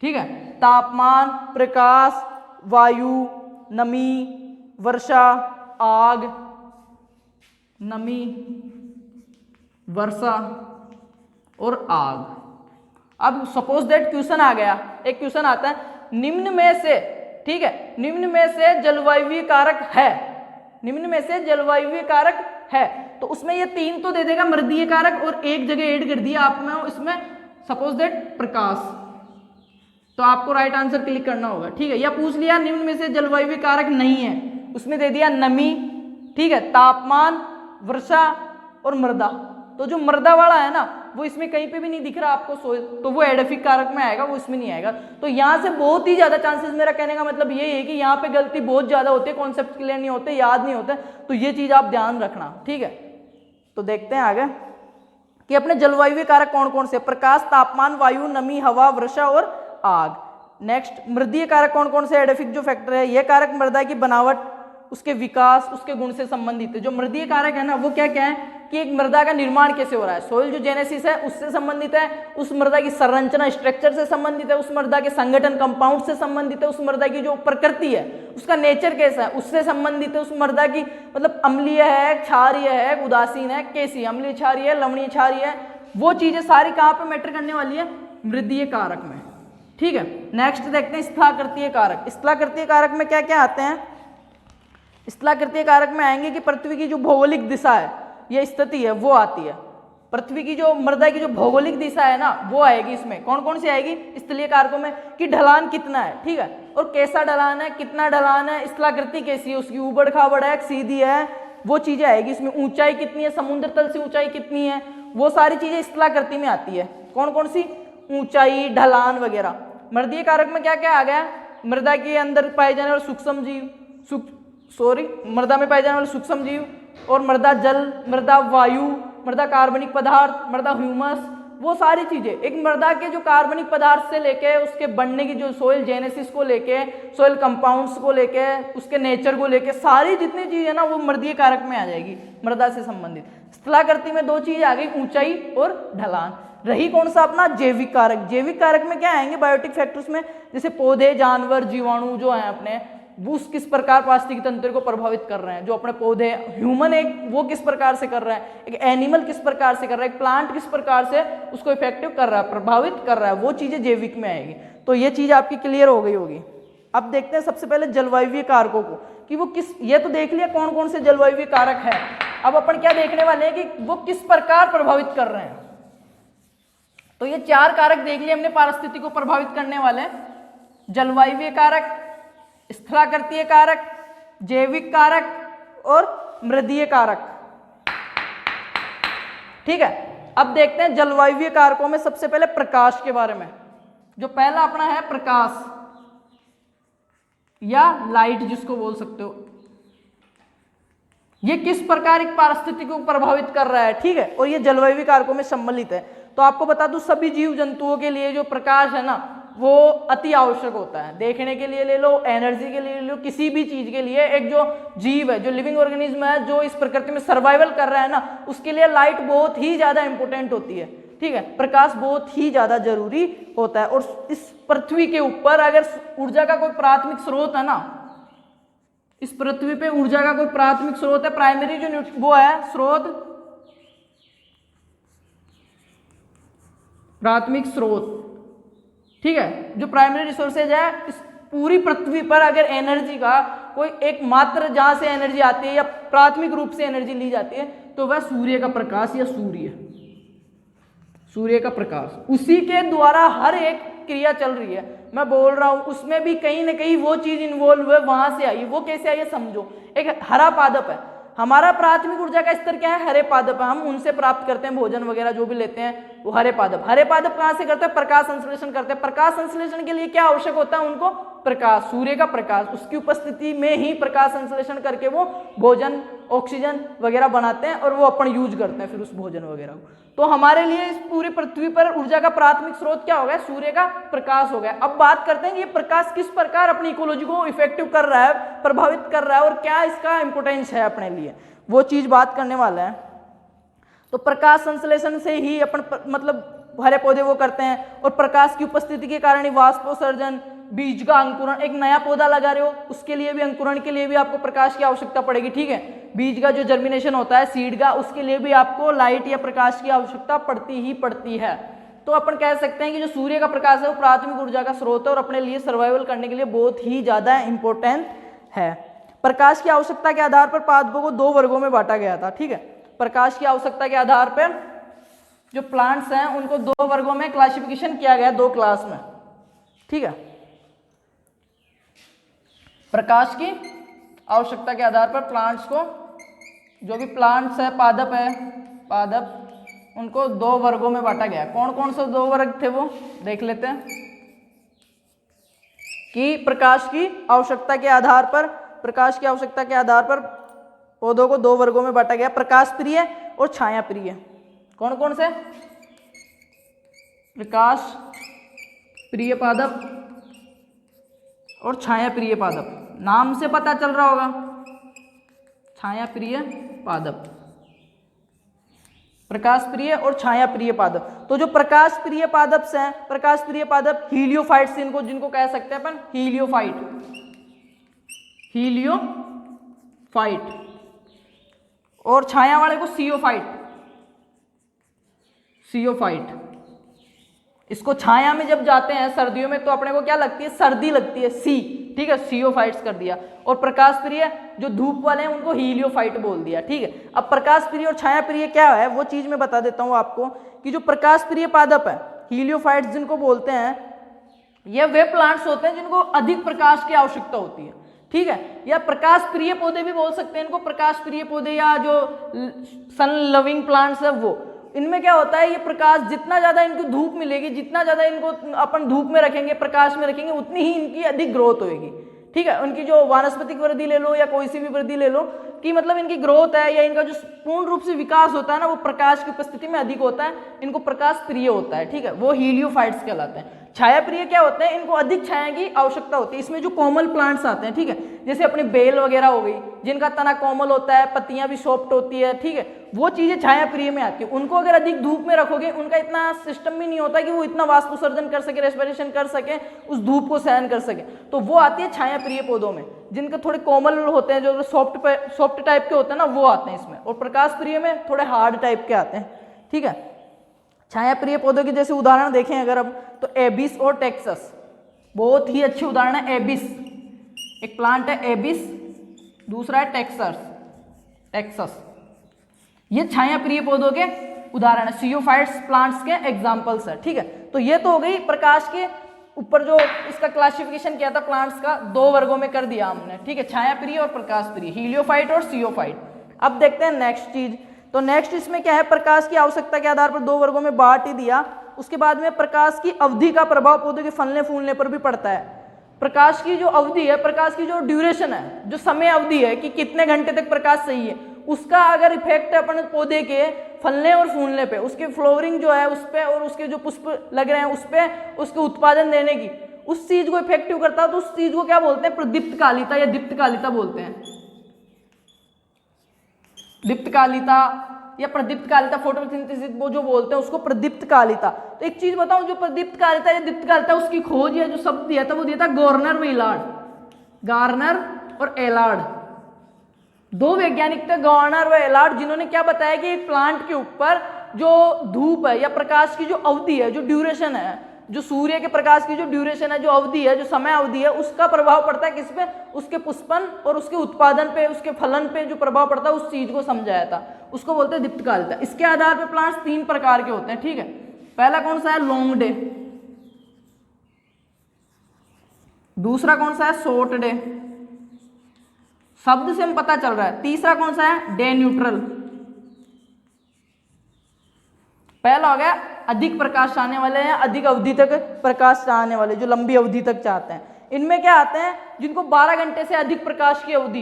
ठीक है, तापमान, प्रकाश, वायु, नमी, वर्षा, आग, नमी, वर्षा और आग। अब सपोज दैट क्वेश्चन आ गया, एक क्वेश्चन आता है निम्न में से, ठीक है, निम्न में से जलवायु कारक है, निम्न में से जलवायु कारक है, तो उसमें ये 3 तो दे देगा मृदीय कारक और एक जगह ऐड कर दिया आपने इसमें सपोज दैट प्रकाश, तो आपको राइट आंसर क्लिक करना होगा, ठीक है। या पूछ लिया निम्न में से जलवायु कारक नहीं है, उसमें दे दिया नमी, ठीक है, तापमान, वर्षा और मृदा। तो जो मृदा वाला है ना वो इसमें कहीं पे भी नहीं दिख रहा आपको सोइल, तो वो एडोफिक कारक में आएगा, वो इसमें नहीं आएगा। तो यहाँ से बहुत ही ज्यादा चांसेस, मेरा कहने का मतलब ये है कि यहाँ पे गलती बहुत ज्यादा होती है, कॉन्सेप्ट क्लियर नहीं होते, याद नहीं होते, तो ये चीज आप ध्यान रखना, ठीक है। तो देखते हैं आगे कि अपने जलवायु कारक कौन कौन से, प्रकाश, तापमान, वायु, नमी, हवा, वर्षा और आग। नेक्स्ट, मृदीय कारक कौन कौन से, एडोफिक जो फैक्टर है, यह कारक मृदा की बनावट, उसके विकास, उसके गुण से संबंधित है। जो मृदीय कारक है ना वो क्या क्या है कि एक मृदा का निर्माण कैसे हो रहा है, सोइल जो जेनेसिस है उससे संबंधित है, उस मृदा की संरचना स्ट्रक्चर से संबंधित है, उस मृदा के संगठन कंपाउंड से संबंधित है, उस मृदा की जो प्रकृति है उसका नेचर कैसा है उससे संबंधित है, उस मृदा की मतलब अम्लीय है, क्षारीय है, उदासीन है, कैसी अम्लीय क्षारीय है, लवणीय क्षारीय है, वो चीजें सारी कहाँ पे मैटर करने वाली है, मृदीय कारक में, ठीक है। नेक्स्ट देखते हैं स्थलाकृतिय कारक। स्थलाकृतिय कारक में क्या क्या आते हैं, स्थलाकृतिय कारक में आएंगे कि पृथ्वी की जो भौगोलिक दिशा है ये स्थिति है वो आती है, पृथ्वी की जो मृदा की जो भौगोलिक दिशा है ना वो आएगी। इसमें कौन कौन सी आएगी स्थलीय कारकों में, कि ढलान कितना है, ठीक है, और कैसा ढलान है, कितना ढलान है, स्थलाकृति कैसी है, उसकी ऊबड़ खाबड़ है, सीधी है, वो चीजें आएगी। इसमें ऊंचाई कितनी है, समुद्र तल से ऊंचाई कितनी है, वो सारी चीजें स्थलाकृति में आती है। कौन कौन सी, ऊंचाई, ढलान वगैरह। मृदीय कारक में क्या क्या आ गया, मृदा के अंदर पाए जाने वाले सूक्ष्म जीव, मृदा में पाए जाने वाले सूक्ष्म जीव, और मृदा जल, मृदा वायु, मृदा कार्बनिक पदार्थ, मृदा ह्यूमस, वो सारी चीजें। एक मृदा के जो कार्बनिक पदार्थ से लेके उसके बनने की जो सोइल जेनेसिस को लेके, सोइल कंपाउंड्स को लेके, उसके नेचर को लेके, सारी जितनी चीज है ना वो मृदीय कारक में आ जाएगी, मृदा से संबंधित। स्थलाकृति में 2 चीज आ गई, ऊंचाई और ढलान। रही कौन सा अपना जैविक कारक। जैविक कारक में क्या आएंगे बायोटिक फैक्टर्स में, जैसे पौधे, जानवर, जीवाणु जो हैं अपने, वो किस प्रकार पारिस्थितिकी तंत्र को प्रभावित कर रहे हैं। जो अपने पौधे, ह्यूमन एक वो किस प्रकार से कर रहा है, एक एनिमल किस प्रकार से कर रहा है, एक प्लांट किस प्रकार से उसको इफेक्टिव कर रहा है, प्रभावित कर रहा है, वो चीजें जैविक में आएगी। तो ये चीज आपकी क्लियर हो गई होगी। अब देखते हैं सबसे पहले जलवायु कारकों को कि वो किस, ये तो देख लिया कौन कौन से जलवायु कारक है। अब अपन क्या देखने वाले हैं कि वो किस प्रकार प्रभावित कर रहे हैं। तो ये 4 कारक देख लिए हमने पारिस्थितिकी को प्रभावित करने वाले, जलवायु कारक, स्थलाकृतीय कारक, जैविक कारक और मृदीय कारक। ठीक है, अब देखते हैं जलवायु कारकों में सबसे पहले प्रकाश के बारे में। जो पहला अपना है प्रकाश या लाइट जिसको बोल सकते हो, ये किस प्रकार एक पारिस्थितिकी को प्रभावित कर रहा है। ठीक है, और ये जलवायु कारकों में सम्मिलित है। तो आपको बता दूं सभी जीव जंतुओं के लिए जो प्रकाश है ना वो अति आवश्यक होता है। देखने के लिए ले लो, एनर्जी के लिए ले लो, किसी भी चीज के लिए एक जो जीव है, जो लिविंग ऑर्गेनिज्म है, जो इस प्रकृति में सर्वाइवल कर रहा है ना, उसके लिए लाइट बहुत ही ज्यादा इंपॉर्टेंट होती है। ठीक है, प्रकाश बहुत ही ज्यादा जरूरी होता है। और इस पृथ्वी के ऊपर अगर ऊर्जा का कोई प्राथमिक स्रोत है ना, इस पृथ्वी पे ऊर्जा का कोई प्राथमिक स्रोत है, प्राइमरी जो वो है स्रोत, प्राथमिक स्रोत। ठीक है, जो प्राइमरी रिसोर्सेज है इस पूरी पृथ्वी पर, अगर एनर्जी का कोई एक मात्र जहां से एनर्जी आती है या प्राथमिक रूप से एनर्जी ली जाती है तो वह सूर्य का प्रकाश या सूर्य का प्रकाश, उसी के द्वारा हर एक क्रिया चल रही है। मैं बोल रहा हूं उसमें भी कहीं ना कहीं वो चीज इन्वॉल्व है, वहां से आई। वो कैसे आई है समझो। एक हरा पादप है, हमारा प्राथमिक ऊर्जा का स्तर क्या है, हरे पादप है, हम उनसे प्राप्त करते हैं भोजन वगैरह जो भी लेते हैं वो हरे पादप। हरे पादप कहां से करते हैं, प्रकाश संश्लेषण करते हैं। प्रकाश संश्लेषण के लिए क्या आवश्यक होता है उनको, प्रकाश, सूर्य का प्रकाश। उसकी उपस्थिति में ही प्रकाश संश्लेषण करके वो भोजन, ऑक्सीजन वगैरह बनाते हैं और वो अपन यूज करते हैं फिर उस भोजन वगैरह को। तो हमारे लिए इस पूरी पृथ्वी पर ऊर्जा का प्राथमिक स्रोत क्या हो गया, सूर्य का प्रकाश हो गया। अब बात करते हैं कि ये प्रकाश किस प्रकार अपनी इकोलॉजी को इफेक्टिव कर रहा है, प्रभावित कर रहा है और क्या इसका इंपोर्टेंस है अपने लिए, वो चीज बात करने वाला है। तो प्रकाश संश्लेषण से ही अपन मतलब हरे पौधे वो करते हैं, और प्रकाश की उपस्थिति के कारण ही वाष्पोत्सर्जन, बीज का अंकुरण, एक नया पौधा लगा रहे हो उसके लिए भी, अंकुरण के लिए भी आपको प्रकाश की आवश्यकता पड़ेगी। ठीक है, बीज का जो जर्मिनेशन होता है सीड का, उसके लिए भी आपको लाइट या प्रकाश की आवश्यकता पड़ती ही पड़ती है। तो अपन कह सकते हैं कि जो सूर्य का प्रकाश है वो प्राथमिक ऊर्जा का स्रोत है और अपने लिए सर्वाइवल करने के लिए बहुत ही ज्यादा इंपॉर्टेंट है। प्रकाश की आवश्यकता के आधार पर पादपों को 2 वर्गों में बांटा गया था। ठीक है, प्रकाश की आवश्यकता के आधार पर जो प्लांट्स हैं उनको 2 वर्गों में क्लासिफिकेशन किया गया, 2 क्लास में। ठीक है, प्रकाश की आवश्यकता के आधार पर प्लांट्स को, जो भी प्लांट्स है, पादप उनको 2 वर्गों में बांटा गया। कौन कौन से 2 वर्ग थे वो देख लेते हैं। कि प्रकाश की आवश्यकता के आधार पर पौधों को 2 वर्गों में बांटा गया, प्रकाश प्रिय और छाया प्रिय। कौन कौन से, प्रकाश प्रिय पादप और छाया प्रिय पादप। नाम से पता चल रहा होगा, छाया प्रिय पादप, प्रकाश प्रिय और छाया प्रिय पादप। तो जो प्रकाश प्रिय पादप हैं, प्रकाश प्रिय पादप हीलियोफाइट्स, जिनको कह सकते हैं अपन हीलियोफाइट, और छाया वाले को सियोफाइट। इसको छाया में जब जाते हैं सर्दियों में तो अपने को क्या लगती है, सर्दी लगती है, ठीक है, सियोफाइट्स कर दिया। और प्रकाश प्रिय जो धूप वाले हैं उनको हीलियोफाइट बोल दिया। ठीक है, अब प्रकाश प्रिय और छाया प्रिय क्या है वो चीज मैं बता देता हूं आपको कि जो प्रकाश प्रिय पादप है, हीलियोफाइट्स जिनको बोलते हैं, ये वे प्लांट्स होते हैं जिनको अधिक प्रकाश की आवश्यकता होती है। ठीक है, या प्रकाश प्रिय पौधे भी बोल सकते हैं इनको, प्रकाश प्रिय पौधे या जो सन लविंग प्लांट्स है वो। इनमें क्या होता है, ये प्रकाश जितना ज्यादा इनको धूप मिलेगी, जितना ज्यादा इनको अपन धूप में रखेंगे, प्रकाश में रखेंगे, उतनी ही इनकी अधिक ग्रोथ होगी। ठीक है, उनकी जो वानस्पतिक वृद्धि ले लो या कोई सी भी वृद्धि ले लो, कि मतलब इनकी ग्रोथ है या इनका जो पूर्ण रूप से विकास होता है ना वो प्रकाश की उपस्थिति में अधिक होता है, इनको प्रकाश प्रिय होता है। ठीक है, वो हीलियोफाइट्स कहलाते हैं। छाया प्रिय क्या होते हैं, इनको अधिक छाया की आवश्यकता होती है। इसमें जो कोमल प्लांट्स आते हैं, ठीक है, जैसे अपनी बेल वगैरह हो गई, जिनका तना कोमल होता है, पत्तियां भी सॉफ्ट होती है, ठीक है, वो चीजें छाया प्रिय में आती है। उनको अगर अधिक धूप में रखोगे, उनका इतना सिस्टम भी नहीं होता कि वो इतना वाष्पोत्सर्जन कर सके, रेस्पिरेशन कर सके, उस धूप को सहन कर सके, तो वो आती है छाया प्रिय पौधों में। जिनके थोड़े कोमल होते हैं, जो सॉफ्ट टाइप के होते हैं ना, वो आते हैं इसमें। और प्रकाश प्रिय में थोड़े हार्ड टाइप के आते हैं, ठीक है। छाया प्रिय पौधों के जैसे उदाहरण देखें अगर अब, तो एबिस और टेक्सस बहुत ही अच्छे उदाहरण है। एबिस, एक प्लांट है एबिस, दूसरा है टेक्सस। ये छाया प्रिय पौधों के उदाहरण है, सियोफाइट्स प्लांट्स के एग्जांपल्स है, ठीक है। तो ये तो हो गई प्रकाश के ऊपर जो इसका क्लासिफिकेशन किया था प्लांट्स का, 2 वर्गों में कर दिया हमने, ठीक है, छाया प्रिय और प्रकाश प्रिय, हीलियोफाइट और सियोफाइट। अब देखते हैं नेक्स्ट चीज। तो नेक्स्ट इसमें क्या है, प्रकाश की आवश्यकता के आधार पर 2 वर्गों में बांट ही दिया। उसके बाद में प्रकाश की अवधि का प्रभाव पौधों के फलने फूलने पर भी पड़ता है। प्रकाश की जो अवधि है, प्रकाश की जो ड्यूरेशन है, जो समय अवधि है कि कितने घंटे तक प्रकाश सही है, उसका अगर इफेक्ट है अपन पौधे के फलने और फूलने पे, उसके फ्लोवरिंग जो है उस पे, और उसके जो पुष्प लग रहे हैं उस पे, उसके उत्पादन देने की, उस चीज को इफेक्टिव करता है, तो उस चीज को क्या बोलते हैं, प्रदीप्तकालिता या दीप्तकालिता बोलते हैं। दीप्तकालिता या प्रदीप्तकालिता, फोटोसिंथेसिस वो जो बोलते हैं उसको प्रदीप्तकालिता। तो एक चीज बताऊं, जो प्रदीप्तकालिता या दीप्तकालिता उसकी खोज या जो शब्द दिया था वो दिया था गॉर्नर व एलार्ड। गार्नर और एलार्ड 2 वैज्ञानिक थे, गॉर्नर व एलार्ड, जिन्होंने क्या बताया कि एक प्लांट के ऊपर जो धूप है या प्रकाश की जो अवधि है, जो ड्यूरेशन है, जो सूर्य के प्रकाश की जो ड्यूरेशन है, जो अवधि है, जो समय अवधि है, उसका प्रभाव पड़ता है किस पे, उसके पुष्पन और उसके उत्पादन पे, उसके फलन पे जो प्रभाव पड़ता है, उस चीज को समझाया था, उसको बोलते हैं दीप्तकालिता। इसके आधार पर प्लांट्स 3 प्रकार के होते हैं, ठीक है। पहला कौन सा है, लॉन्ग डे, दूसरा कौन सा है, शॉर्ट डे, शब्द से हम पता चल रहा है, तीसरा कौन सा है, डे न्यूट्रल। पहला हो गया अधिक प्रकाश चाहने वाले हैं, अधिक अवधि तक प्रकाश चाहने वाले, जो लंबी अवधि तक चाहते हैं। इनमें क्या आते हैं, जिनको 12 घंटे से अधिक प्रकाश की अवधि,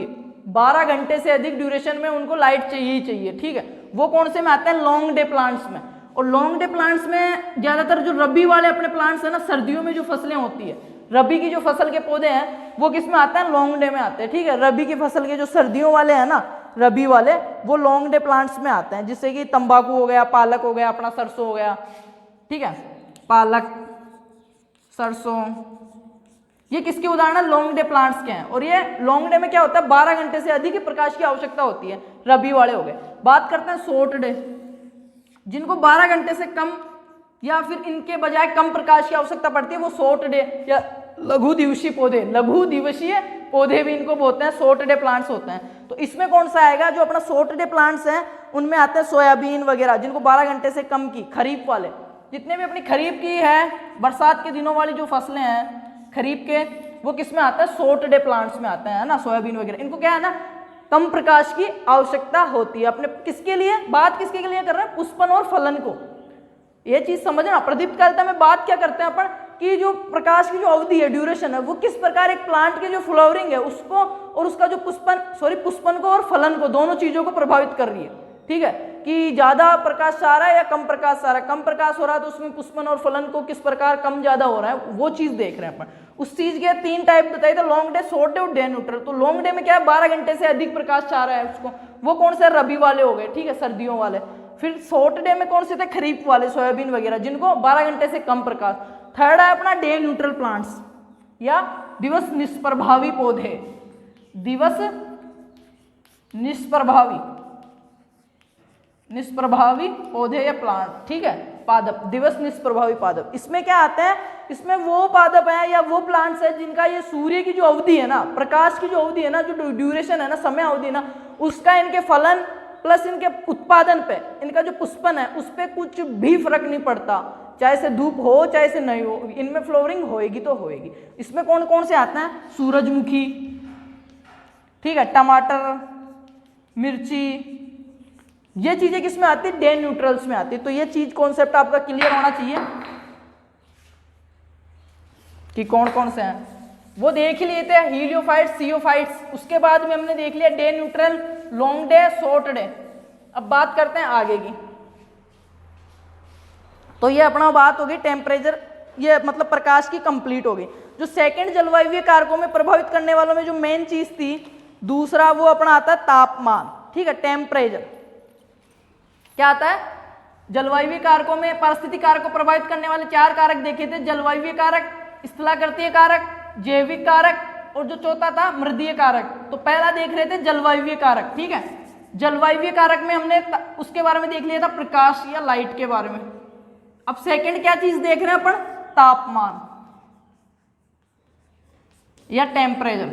12 घंटे से अधिक ड्यूरेशन में उनको लाइट चाहिए ही चाहिए, ठीक है। वो कौन से में आते हैं, लॉन्ग डे प्लांट्स में। और लॉन्ग डे प्लांट्स में ज्यादातर जो रबी वाले अपने प्लांट्स है ना, सर्दियों में जो फसलें होती है, रबी की जो फसल के पौधे हैं वो किस में आते हैं, लॉन्ग डे में आते हैं, ठीक है। रबी की फसल के जो सर्दियों वाले हैं ना, रबी वाले, वो लॉन्ग डे प्लांट्स में आते हैं, जिससे कि तंबाकू हो गया, पालक हो गया, अपना सरसों हो गया, ठीक है, पालक, सरसों, ये किसके उदाहरण है, लॉन्ग डे प्लांट्स के हैं। और ये लॉन्ग डे में क्या होता है, 12 घंटे से अधिक प्रकाश की आवश्यकता होती है, रबी वाले हो गए। बात करते हैं शॉर्ट डे, जिनको 12 घंटे से कम या फिर इनके बजाय कम प्रकाश की आवश्यकता पड़ती है, वो शॉर्ट डे या लघु दिवसीय पौधे, लघु दिवसीय पौधे भी इनको बोलते हैं, शॉर्ट डे प्लांट्स होते हैं। तो इसमें कौन सा आएगा, जो अपना शॉर्ट डे प्लांट्स हैं उनमें आते हैं सोयाबीन वगैरह, जिनको 12 घंटे से कम की, खरीफ वाले, जितने भी अपनी खरीफ की है, बरसात के दिनों वाली जो फसलें हैं खरीफ के, वो किस में आता है, शॉर्ट डे प्लांट्स में आते हैं ना, सोयाबीन वगैरह। इनको क्या है ना, कम प्रकाश की आवश्यकता होती है अपने, किसके लिए, बात किसके लिए कर रहे हैं, पुष्पन और फलन को। ये चीज समझना, प्रदीप्तकालिता में बात क्या करते हैं अपन, कि जो प्रकाश की जो अवधि है, ड्यूरेशन है, वो किस प्रकार एक प्लांट के जो फ्लावरिंग है उसको और उसका जो पुष्पन को और फलन को, दोनों चीजों को प्रभावित कर रही है, ठीक है। कि ज्यादा प्रकाश आ रहा है या कम प्रकाश आ रहा है, कम प्रकाश हो रहा है तो उसमें पुष्पन और फलन को किस प्रकार कम ज्यादा हो रहा है, वो चीज देख रहे हैं अपन। उस चीज के 3 टाइप बताए थे, लॉन्ग डे, शॉर्ट डे और डे न्यूट्रल। तो लॉन्ग डे में क्या है, 12 घंटे से अधिक प्रकाश चाह रहा है उसको, वो कौन से, रबी वाले हो गए, ठीक है, सर्दियों वाले। फिर शॉर्ट डे में कौन से थे, खरीफ वाले, सोयाबीन वगैरह, जिनको 12 घंटे से कम प्रकाश। थर्ड है अपना डे न्यूट्रल प्लांट्स या दिवस निष्प्रभावी पौधे, दिवस निष्प्रभावी पौधे या प्लांट, ठीक है, पादप, दिवस निष्प्रभावी पादप। इसमें क्या आते हैं, इसमें वो पादप है या वो प्लांट्स है जिनका ये सूर्य की जो अवधि है ना, प्रकाश की जो अवधि है ना, जो ड्यूरेशन है ना, समय अवधि ना, उसका इनके फलन प्लस इनके उत्पादन पे, इनका जो पुष्पन है उस पर कुछ भी फर्क नहीं पड़ता, चाहे से धूप हो चाहे से नहीं हो, इनमें फ्लोवरिंग होएगी तो होएगी। इसमें कौन कौन से आते हैं, सूरजमुखी, ठीक है, टमाटर, मिर्ची, ये चीजें किसमें आती है, डे न्यूट्रल्स में आती है। तो ये चीज कॉन्सेप्ट आपका क्लियर होना चाहिए कि कौन कौन से हैं, वो देख ही लिए थे, हीलियोफाइट्स, सियोफाइट्स। उसके बाद में हमने देख लिया day neutral, long day, short day. अब बात करते हैं आगे की। तो ये अपना बात होगी टेम्परेचर ये मतलब प्रकाश की कंप्लीट हो गई। जो सेकंड जलवायु कारकों में प्रभावित करने वालों में जो मेन चीज थी, दूसरा वो अपना आता है तापमान, ठीक है, टेम्परेचर। क्या आता है? जलवायु कारकों में पारिस्थितिक कारक को प्रभावित करने वाले 4 कारक देखे थे, जलवायु कारक, स्थलाकृतीय कारक, जैविक कारक और जो चौथा था मृदीय कारक। तो पहला देख रहे थे जलवायु कारक, ठीक है। जलवायु कारक में हमने उसके बारे में देख लिया था, प्रकाश या लाइट के बारे में। अब सेकंड क्या चीज देख रहे हैं अपन? तापमान या टेम्परेचर,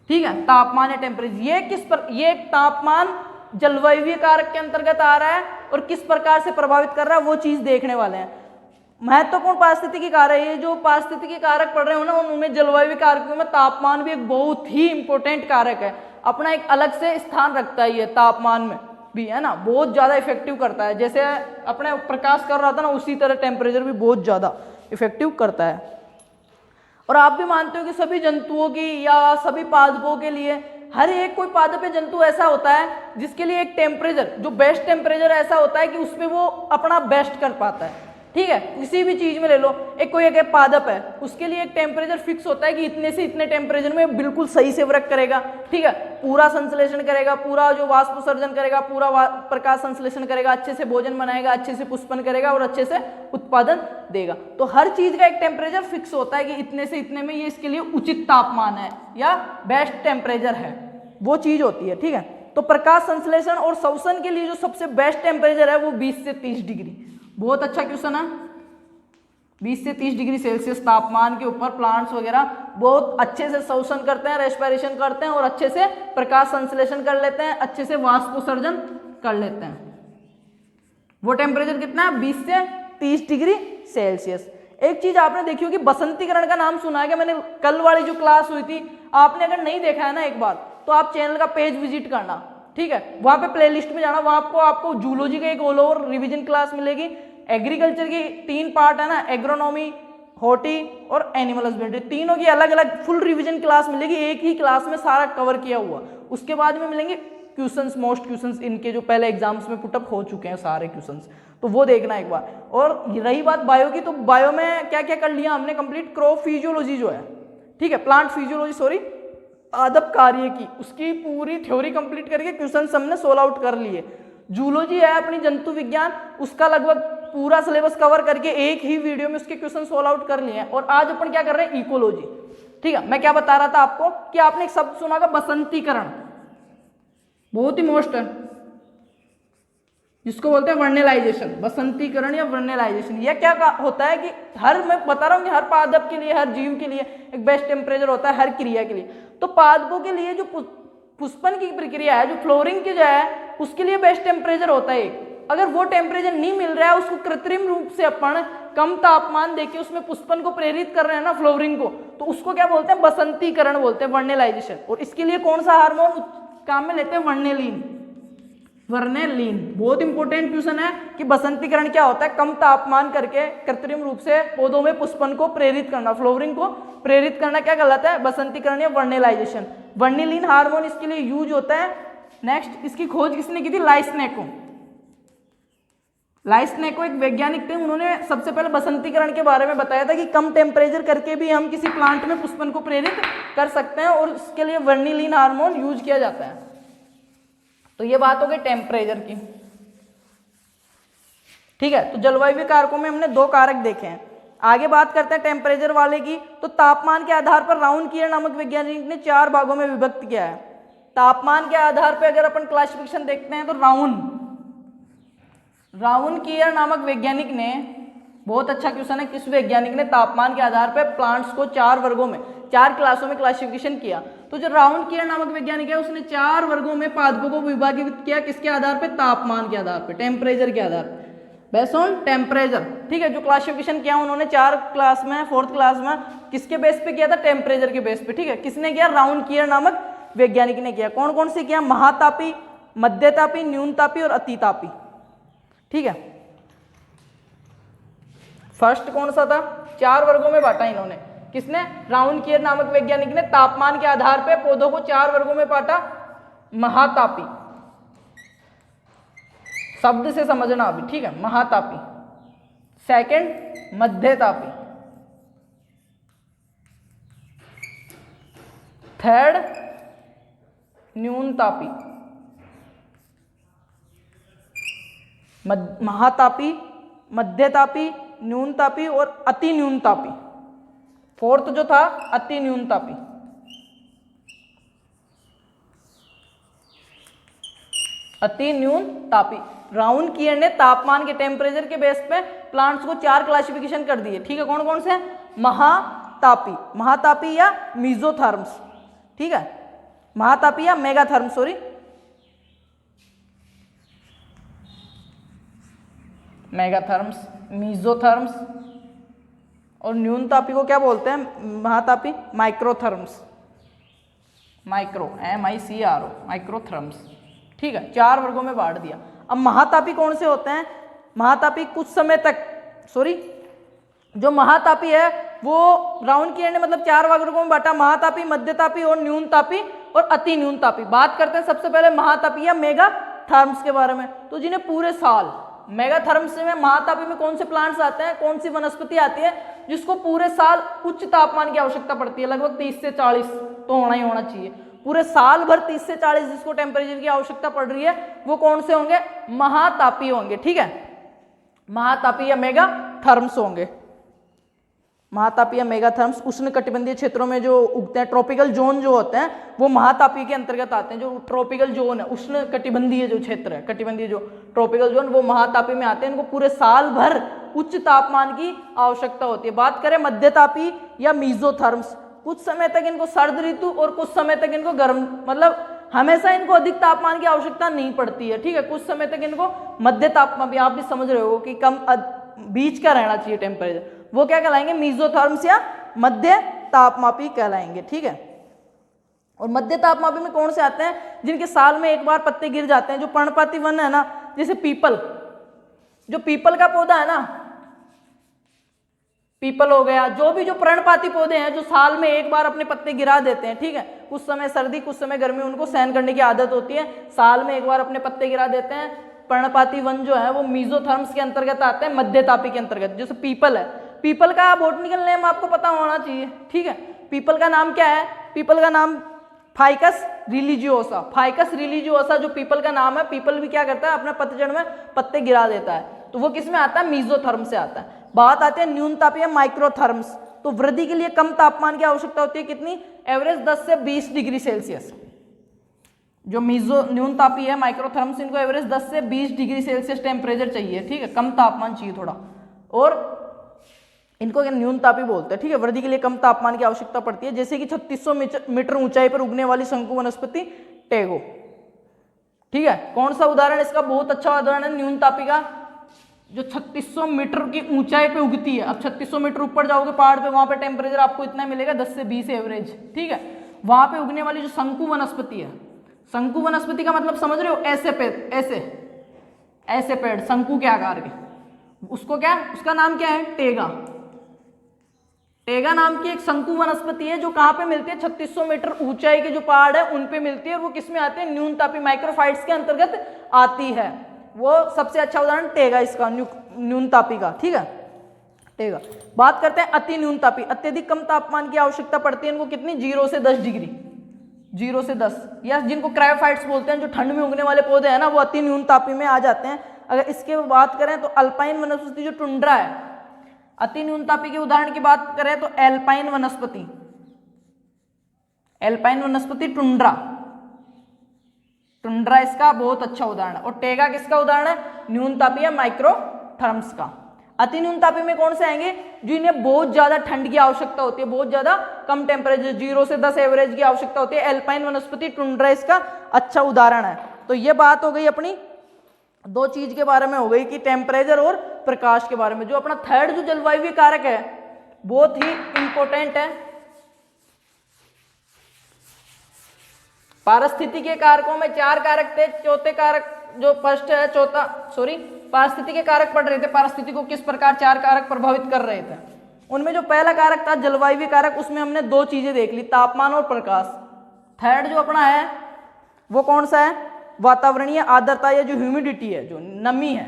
ठीक है, तापमान या टेम्परेचर। ये तापमान जलवायु कारक के अंतर्गत आ रहा है और किस प्रकार से प्रभावित कर रहा है वो चीज देखने वाले हैं। महत्वपूर्ण पारिस्थितिकी कारक, ये जो पारिस्थितिकी कारक पढ़ रहे हो ना, उनमें जलवायु कारकों में तापमान भी एक बहुत ही इंपॉर्टेंट कारक है, अपना एक अलग से स्थान रखता है ये तापमान में भी, है ना, बहुत ज्यादा इफेक्टिव करता है। जैसे अपने प्रकाश कर रहा था ना, उसी तरह टेम्परेचर भी बहुत ज्यादा इफेक्टिव करता है। और आप भी मानते हो कि सभी जंतुओं की या सभी पादपों के लिए, हर एक कोई पादप या जंतु ऐसा होता है जिसके लिए एक टेम्परेचर, जो बेस्ट टेम्परेचर ऐसा होता है कि उसमें वो अपना बेस्ट कर पाता है, ठीक है। किसी भी चीज में ले लो, एक पादप है, उसके लिए एक टेम्परेचर फिक्स होता है कि इतने से इतने टेम्परेचर में बिल्कुल सही से वर्क करेगा, ठीक है, पूरा संश्लेषण करेगा, पूरा जो वाष्पोत्सर्जन करेगा, पूरा प्रकाश संश्लेषण करेगा, अच्छे से भोजन बनाएगा, अच्छे से पुष्पन करेगा और अच्छे से उत्पादन देगा। तो हर चीज का एक टेम्परेचर फिक्स होता है कि इतने से इतने में ये इसके लिए उचित तापमान है या बेस्ट टेम्परेचर है, वो चीज होती है, ठीक है। तो प्रकाश संश्लेषण और शोषण के लिए जो सबसे बेस्ट टेम्परेचर है वो 20 से 30 डिग्री। बहुत अच्छा क्वेश्चन है। 20 से 30 डिग्री सेल्सियस तापमान के ऊपर प्लांट्स वगैरह बहुत अच्छे से शोषण करते हैं, रेस्पिरेशन करते हैं और अच्छे से प्रकाश संश्लेषण कर लेते हैं, अच्छे से वाष्पोत्सर्जन कर लेते हैं। वो टेम्परेचर कितना है? 20 से 30 डिग्री सेल्सियस। एक चीज आपने देखी होगी, बसंतीकरण का नाम सुना है क्या? मैंने कल वाली जो क्लास हुई थी, आपने अगर नहीं देखा है ना एक बार, तो आप चैनल का पेज विजिट करना, ठीक है, वहां पे प्लेलिस्ट में जाना, वहां आपको जूलॉजी का एक ऑल ओवर रिवीजन क्लास मिलेगी। एग्रीकल्चर की 3 पार्ट है ना, एग्रोनॉमी, हॉर्टी और एनिमल हस्बेंड्री, तीनों की अलग अलग फुल रिवीजन क्लास मिलेगी, एक ही क्लास में सारा कवर किया हुआ। उसके बाद में मिलेंगे क्वेश्चंस, मोस्ट क्वेश्चंस इनके जो पहले एग्जाम्स में पुटअप हो चुके हैं सारे क्वेश्चंस, तो वो देखना एक बार। और रही बात बायो की, तो बायो में क्या क्या कर लिया हमने कंप्लीट? क्रॉप फिजियोलॉजी जो है, ठीक है, प्लांट फिजियोलॉजी सॉरी, पादप कार्य की, उसकी पूरी थ्योरी कंप्लीट करके क्वेश्चन हमने सोल्व आउट कर लिए। जूलॉजी है अपनी जंतु विज्ञान, उसका लगभग पूरा सिलेबस कवर करके एक ही वीडियो में उसके क्वेश्चन सोल्व आउट कर लिए हैं। और आज अपन क्या कर रहे हैं? इकोलॉजी, ठीक है। मैं क्या बता रहा था आपको कि आपने एक शब्द सुना होगा बसंतीकरण, बहुत ही मोस्ट है, जिसको बोलते हैं वर्नेलाइजेशन, बसंतीकरण या वर्नेलाइजेशन। यह क्या होता है कि मैं बता रहा हूँ कि हर पादप के लिए, हर जीव के लिए एक बेस्ट टेम्परेचर होता है, हर क्रिया के लिए। तो पादपों के लिए जो पुष्पन की प्रक्रिया है, जो फ्लोरिंग की जो है, उसके लिए बेस्ट टेम्परेचर होता है। अगर वो टेम्परेचर नहीं मिल रहा है, उसको कृत्रिम रूप से अपन कम तापमान देके उसमें पुष्पन को प्रेरित कर रहे हैं ना, फ्लोरिंग को, तो उसको क्या बोलते हैं? बसंतीकरण बोलते हैं, वर्नेलाइजेशन। और इसके लिए कौन सा हार्मोन काम में लेते हैं? वर्नेलिन। वर्नेलिन बहुत इंपॉर्टेंट क्वेश्चन है कि बसंतीकरण क्या होता है? कम तापमान करके कृत्रिम रूप से पौधों में पुष्पन को प्रेरित करना, फ्लोरिंग को प्रेरित करना, क्या कहलाता है? बसंतीकरण या वर्नेलाइजेशन। वर्नेलिन हार्मोन इसके लिए यूज होता है। नेक्स्ट, इसकी खोज किसने की थी? लाइस्नेको। लाइस्नेको एक वैज्ञानिक थे, उन्होंने सबसे पहले बसंतीकरण के बारे में बताया था कि कम टेम्परेचर करके भी हम किसी प्लांट में पुष्पन को प्रेरित कर सकते हैं और इसके लिए वर्नेलिन हार्मोन यूज किया जाता है। तो ये बात हो गई टेम्परेचर की, ठीक है। तो जलवायु कारकों में हमने 2 कारक देखे हैं। आगे बात करते हैं टेम्परेचर वाले की। तो तापमान के आधार पर राउनकीयर नामक वैज्ञानिक ने 4 भागों में विभक्त किया है। तापमान के आधार पर अगर अपन क्लासिफिकेशन देखते हैं तो राउनकीयर नामक वैज्ञानिक ने, बहुत अच्छा क्वेश्चन है, किस वैज्ञानिक ने तापमान के आधार पर प्लांट्स को 4 वर्गों में, 4 क्लासों में क्लासिफिकेशन किया। तो जो राउनकीयर नामक वैज्ञानिक है, उसने 4 वर्गों में पादपों को विभाजित किया। किसके आधार पर? तापमान के आधार पर, टेम्परेचर के आधार पर, बेस्ड ऑन टेम्परेचर, ठीक है। जो क्लासिफिकेशन किया उन्होंने 4 क्लास में, 4th क्लास में किसके बेस पे किया था? टेम्परेचर के बेस पे, ठीक है। किसने किया? राउनकीयर नामक वैज्ञानिक ने किया। कौन कौन से किया? महातापी, मध्यतापी, न्यूनतापी और अतितापी, ठीक है। फर्स्ट कौन सा था? 4 वर्गों में बांटा इन्होंने। किसने? राउनकीयर नामक वैज्ञानिक ने तापमान के आधार पर पौधों को 4 वर्गों में बांटा। महातापी, शब्द से समझना अभी, ठीक है, महातापी। सेकंड मध्यतापी। थर्ड न्यूनतापी। महातापी, मध्यतापी, न्यूनतापी और अति न्यूनतापी। फोर्थ जो था अति न्यूनतापी। अति न्यूनतापी। राउंड कियर ने तापमान के टेम्परेचर के बेस पे प्लांट्स को 4 क्लासिफिकेशन कर दिए, ठीक है। कौन कौन से? महातापी, महातापी या मीजोथर्म्स, ठीक है, महातापी या मेगाथर्म्स, सॉरी, मेगाथर्म्स, मीजोथर्म्स। और न्यूनतापी को क्या बोलते हैं? महातापी माइक्रोथर्म्स, माइक्रो, MICRO, माइक्रोथर्म्स, ठीक है। 4 वर्गों में बांट दिया। अब महातापी कौन से होते हैं? महातापी कुछ समय तक, सॉरी, जो महातापी है वो राउंड किए ने मतलब 4 वर्गों में बांटा, महातापी, मध्यतापी और न्यूनतापी और अति न्यूनतापी। बात करते हैं सबसे पहले महातापी या मेगा थर्म्स के बारे में। तो जिन्हें पूरे साल, मेगा थर्म्स में, महातापी में कौन से प्लांट्स आते हैं, कौन सी वनस्पति आती है जिसको पूरे साल उच्च तापमान की आवश्यकता पड़ती है, लगभग 30 से 40 तो होना ही होना चाहिए, पूरे साल भर 30 से 40 जिसको टेम्परेचर की आवश्यकता पड़ रही है, वो कौन से होंगे? महातापी होंगे, ठीक है। महातापी या मेगा थर्म्स होंगे। महातापी या मेगा थर्म्स उष्ण कटिबंधीय क्षेत्रों में जो उगते हैं, ट्रॉपिकल जोन जो होते हैं वो महातापी के अंतर्गत आते हैं। जो ट्रॉपिकल जोन है, उष्ण कटिबंधीय जो क्षेत्र है, कटिबंधीय जो ट्रॉपिकल जोन, वो महातापी में आते हैं। इनको पूरे साल भर उच्च तापमान की आवश्यकता होती है। बात करें मध्यतापी या मीजोथर्म्स, कुछ समय तक इनको सर्द ऋतु और कुछ समय तक इनको गर्म, मतलब हमेशा इनको अधिक तापमान की आवश्यकता नहीं पड़ती है, ठीक है। कुछ समय तक इनको मध्य तापमान, भी आप भी समझ रहे हो कि कम बीच का रहना चाहिए टेम्परेचर, वो क्या कहलाएंगे? मीजोथर्म्स या मध्य तापमापी कहलाएंगे, ठीक है। और मध्य तापमापी में कौन से आते हैं? जिनके साल में एक बार पत्ते गिर जाते हैं। जो पर्णपाती वन है ना, जैसे पीपल, जो पीपल का पौधा है ना, पीपल हो गया, जो भी जो पर्णपाती पौधे हैं जो साल में एक बार अपने पत्ते गिरा देते हैं, ठीक है। कुछ समय सर्दी, कुछ समय गर्मी, उनको सहन करने की आदत होती है, साल में एक बार अपने पत्ते गिरा देते हैं। पर्णपाती वन जो है वो मीजोथर्म्स के अंतर्गत आते हैं, मध्यतापी के अंतर्गत। जैसे पीपल है, पीपल का बॉटनिकल नेम आपको पता होना चाहिए, ठीक है। पीपल का नाम क्या है? पीपल का नाम फाइकस रिलीजियोसा। फाइकस रिलीजियोसा जो पीपल का नाम है, पीपल भी क्या करता है? अपने पतझड़ में पत्ते गिरा देता है, तो वो किस में आता है? मीजोथर्म से आता है। बात आती है न्यूनतापी या माइक्रोथर्म्स। तो वृद्धि के लिए कम तापमान की आवश्यकता होती है, कितनी? एवरेज 10 से 20 डिग्री सेल्सियस। जो न्यूनतापी है माइक्रोथर्म्स, इनको एवरेज 10 से 20 डिग्री सेल्सियस टेम्परेचर चाहिए, ठीक है, कम तापमान चाहिए थोड़ा। और इनको न्यूनतापी बोलते हैं, ठीक है। वृद्धि के लिए कम तापमान की आवश्यकता पड़ती है, जैसे कि 3600 मीटर ऊंचाई पर उगने वाली शंकु वनस्पति टेगो, ठीक है। कौन सा उदाहरण इसका? बहुत अच्छा उदाहरण है न्यूनतापी का, जो 3600 मीटर की ऊंचाई पे उगती है। अब 3600 मीटर ऊपर जाओगे पहाड़ पे, वहां पे टेम्परेचर आपको इतना मिलेगा 10 से 20 एवरेज, ठीक है। वहां पे उगने वाली जो शंकु वनस्पति है, शंकु वनस्पति का मतलब समझ रहे हो? ऐसे पेड़, ऐसे पेड़ शंकु के आकार के, उसको क्या, उसका नाम क्या है? टेगा। टेगा नाम की एक शंकु वनस्पति है जो कहां पे मिलती है? 3600 मीटर ऊंचाई के जो पहाड़ है उन पे मिलती है, और वो किस में आते हैं? न्यूनतापी माइक्रोफाइट्स के अंतर्गत आती है। वो सबसे अच्छा उदाहरण टेगा इसका, न्यूनतापी का, ठीक है, टेगा। बात करते हैं अति न्यूनतापी। अत्यधिक कम तापमान की आवश्यकता पड़ती है इनको, कितनी? 0 से 10 डिग्री, 0 से 10, या जिनको क्रायोफाइट्स बोलते हैं, जो ठंड में उगने वाले पौधे हैं ना, वो अति न्यूनतापी में आ जाते हैं। अगर इसके बात करें तो अल्पाइन वनस्पति जो टुंड्रा है, अति न्यूनतापी के उदाहरण की बात करें तो एल्पाइन वनस्पति, एल्पाइन वनस्पति टुंड्रा, टुंड्रा इसका बहुत अच्छा उदाहरण है। और टेगा किसका उदाहरण है? न्यूनतापी या माइक्रोथर्म्स का। अति न्यूनतापी में कौन से आएंगे? जिन्हें बहुत ज्यादा ठंड की आवश्यकता होती है, बहुत ज्यादा कम टेम्परेचर, 0 से 10 एवरेज की आवश्यकता होती है। एल्पाइन वनस्पति टुंड्रा इसका अच्छा उदाहरण है। तो ये बात हो गई अपनी दो चीज के बारे में हो गई कि टेम्परेचर और प्रकाश के बारे में। जो अपना थर्ड जो जलवायु कारक है बहुत ही इंपॉर्टेंट है। पारिस्थितिक के कारकों में 4 कारक थे, चौथे कारक जो फर्स्ट है, पारिस्थितिक के कारक पढ़ रहे थे, पारिस्थितिक को किस प्रकार 4 कारक प्रभावित कर रहे थे। उनमें जो पहला कारक था जलवायु कारक, उसमें हमने 2 चीजें देख ली, तापमान और प्रकाश। थर्ड जो अपना है वो कौन सा है? वातावरणीय आर्द्रता या जो ह्यूमिडिटी है, जो नमी है,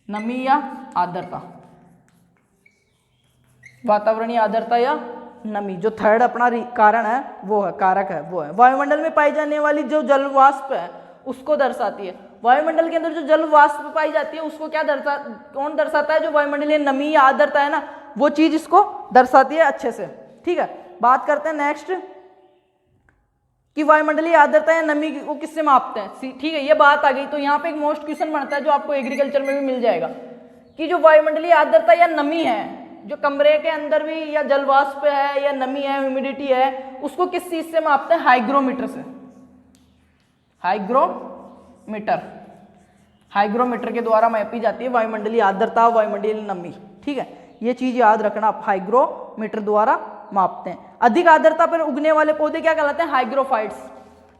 नमी या आर्द्रता। वातावरणीय आर्द्रता या नमी। जो थर्ड अपना कारण है वो है, कारक है वो है वायुमंडल में पाई जाने वाली जो जल वाष्प है उसको दर्शाती है। वायुमंडल के अंदर जो जल वाष्प पाई जाती है उसको क्या कौन दर्शाता है? जो वायुमंडलीय नमी या आर्द्रता है ना, वो चीज इसको दर्शाती है अच्छे से। ठीक है, बात करते हैं नेक्स्ट कि वायुमंडलीय आर्द्रता या नमी को किससे मापते हैं। ठीक है, ये बात आ गई। तो यहाँ पे एक मोस्ट क्वेश्चन बनता है जो आपको एग्रीकल्चर में भी मिल जाएगा कि जो वायुमंडलीय आर्द्रता या नमी है, जो कमरे के अंदर भी या जलवाष्प है या नमी है, ह्यूमिडिटी है, उसको किस चीज से मापते हैं? हाइग्रोमीटर से। हाइग्रोमीटर के द्वारा मापी जाती है वायुमंडलीय आर्द्रता, वायुमंडलीय नमी। ठीक है, ये चीज याद रखना, आप हाइग्रोमीटर द्वारा मापते हैं। अधिक आर्द्रता पर उगने वाले पौधे क्या कहलाते हैं? हाइग्रोफाइट्स।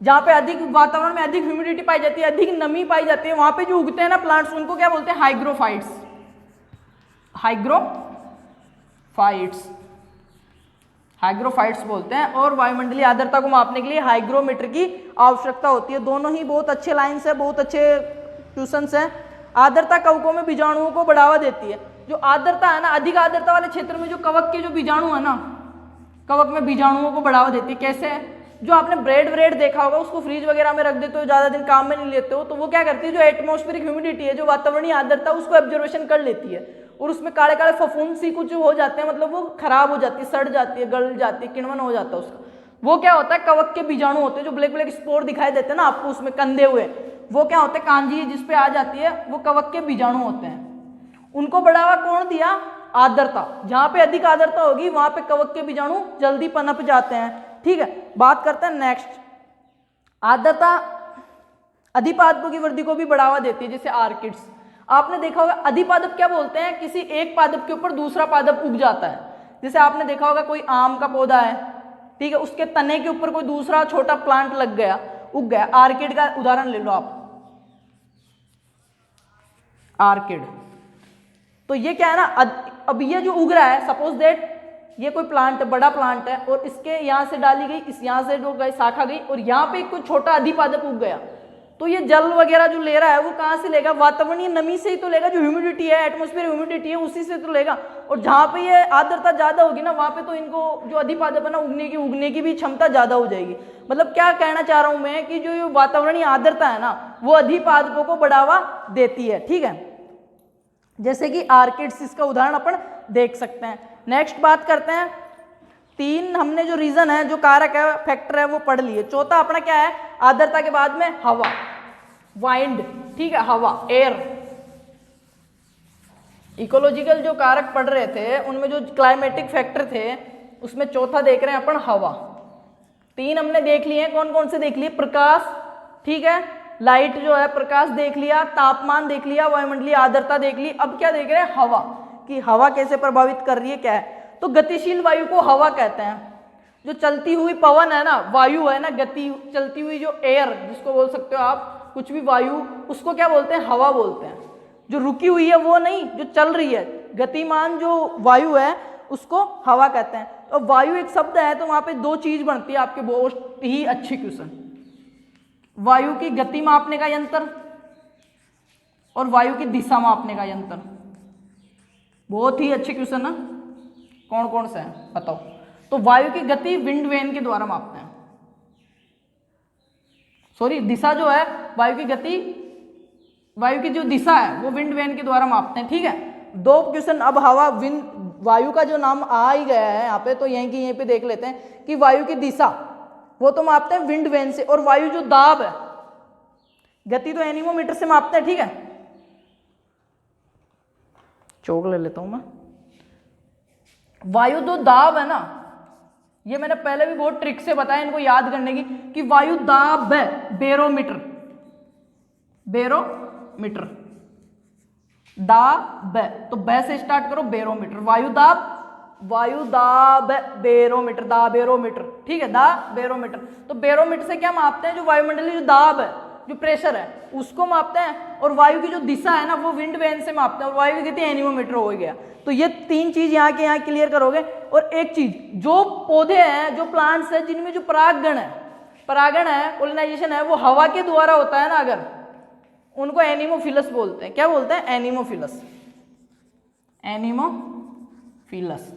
जहां पे अधिक वातावरण में अधिक ह्यूमिडिटी पाई जाती है, अधिक नमी पाई जाती है, वहां पे जो उगते हैं ना प्लांट्स, उनको क्या बोलते हैं? हाइग्रोफाइट्स। हाइग्रोफाइट्स बोलते हैं। और वायुमंडलीय आर्द्रता को मापने के लिए हाइग्रोमीटर की आवश्यकता होती है। दोनों ही बहुत अच्छे लाइन्स है, बहुत अच्छे क्वेश्चंस हैं। आर्द्रता कवकों में बीजाणुओं को बढ़ावा देती है। जो आर्द्रता है ना, अधिक आर्द्रता वाले क्षेत्र में जो कवक के जो बीजाणु है ना, कवक में बीजाणुओं को बढ़ावा देती है। कैसे है? जो आपने ब्रेड देखा होगा, उसको फ्रीज वगैरह में रख देते हो, ज्यादा दिन काम में नहीं लेते हो, तो वो क्या करती है? जो एटमॉस्फेरिक ह्यूमिडिटी है, जो वातावरणीय आर्द्रता, उसको ऑब्जर्वेशन कर लेती है और उसमें काले काले फफूंद सी कुछ हो जाते हैं, मतलब वो खराब हो जाती है, सड़ जाती है, गल जाती है, किण्वन हो जाता है उसका। वो क्या होता है? कवक के बीजाणु होते हैं, जो ब्लैक ब्लैक स्पोर दिखाई देते हैं ना आपको उसमें कंधे हुए, वो क्या होते हैं? कांजी जिसपे आ जाती है, वो कवक के बीजाणु होते हैं। उनको बढ़ावा कौन दिया? आर्द्रता। जहां पे अधिक आर्द्रता होगी वहां पे कवक के बीजाणु जल्दी पनप जाते हैं। ठीक है, बात करते हैं नेक्स्ट। आर्द्रता अधिपादपों की वृद्धि को भी बढ़ावा देती है, जैसे आर्किड्स। आपने देखा होगा अधिपादप क्या बोलते हैं? किसी एक पादप के ऊपर दूसरा पादप उग जाता है। जैसे आपने देखा होगा कोई आम का पौधा है, ठीक है, उसके तने के ऊपर कोई दूसरा छोटा प्लांट लग गया, उग गया। आर्किड का उदाहरण ले लो आप, आर्किड। तो ये क्या है ना, अब ये जो उग रहा है, सपोज दैट ये कोई प्लांट है, बड़ा प्लांट है, और इसके यहां से डाली गई, इस यहां से जो गई शाखा गई, और यहाँ पे कोई छोटा अधिपादप उग गया, तो ये जल वगैरह जो ले रहा है वो कहां से लेगा? वातावरणीय नमी से ही तो लेगा। जो ह्यूमिडिटी है, एटमॉस्फेयर ह्यूमिडिटी है, उसी से तो लेगा। और जहां पे ये आर्द्रता ज्यादा होगी ना, वहां पे तो इनको जो अधिपादप है ना, उगने की भी क्षमता ज्यादा हो जाएगी। मतलब क्या कहना चाह रहा हूं मैं कि जो वातावरणीय आर्द्रता है ना, वो अधिपादपों को बढ़ावा देती है। ठीक है, जैसे कि आर्किड्स, इसका उदाहरण अपन देख सकते हैं। नेक्स्ट बात करते हैं, 3 हमने जो रीजन है, जो कारक है, फैक्टर है, वो पढ़ लिए। चौथा अपना क्या है? आर्द्रता के बाद में हवा, वाइंड। ठीक है, हवा, एयर। इकोलॉजिकल जो कारक पढ़ रहे थे उनमें जो क्लाइमेटिक फैक्टर थे, उसमें चौथा देख रहे हैं अपन, हवा। 3 हमने देख लिए हैं। कौन कौन से देख लिए? प्रकाश, ठीक है, लाइट जो है, प्रकाश देख लिया, तापमान देख लिया, वायुमंडलीय आर्द्रता देख ली। अब क्या देख रहे हैं? हवा, कि हवा कैसे प्रभावित कर रही है, क्या है। तो गतिशील वायु को हवा कहते हैं। जो चलती हुई पवन है ना, वायु है ना, चलती हुई जो एयर, जिसको बोल सकते हो आप कुछ भी वायु, उसको क्या बोलते हैं? हवा बोलते हैं। जो रुकी हुई है वो नहीं, जो चल रही है, गतिमान जो वायु है, उसको हवा कहते हैं। तो वायु एक शब्द है, तो वहां पे 2 चीज बनती है आपके, बहुत ही अच्छी क्वेश्चन। वायु की गति मापने का यंत्र और वायु की दिशा मापने का यंत्र। बहुत ही अच्छे क्वेश्चन है। कौन कौन से हैं बताओ? तो वायु की गति विंड वेन के द्वारा मापते हैं। सॉरी, दिशा जो है, वायु की गति, वायु की जो दिशा है वो विंड वेन के द्वारा मापते हैं। ठीक है, 2 क्वेश्चन। अब हवा, विंड, वायु का जो नाम आ ही गया है यहाँ पे, तो यहीं पे देख लेते हैं कि वायु की दिशा वो तो मापते हैं विंड वेन से, और वायु जो दाब है, गति तो एनीमोमीटर से मापते हैं। ठीक है, चौक ले लेता हूं मैं। वायु जो दाब है ना, ये मैंने पहले भी बहुत ट्रिक से बताया इनको याद करने की, कि वायु दाब है, बेरोमीटर, बेरोमीटर, दाब, तो ब से स्टार्ट करो, बेरोमीटर। वायु दाब बेरोमीटर, दा बेरोमीटर। ठीक है, दा बेरोमीटर। तो बेरोमीटर से क्या मापते हैं? जो वायुमंडलीय जो दाब है, जो प्रेशर है, उसको मापते हैं। और वायु की जो दिशा है ना, वो विंड वेन से मापते हैं। और वायु की गति एनीमोमीटर हो गया। तो ये 3 चीज यहाँ क्लियर करोगे। और एक चीज, जो पौधे हैं, जो प्लांट्स है, जिनमें जो परागण है, पोलिनाइजेशन है, वो हवा के द्वारा होता है ना, अगर, उनको एनीमोफिलस बोलते हैं। क्या बोलते हैं? एनीमोफिलस, एनीमोफिलस।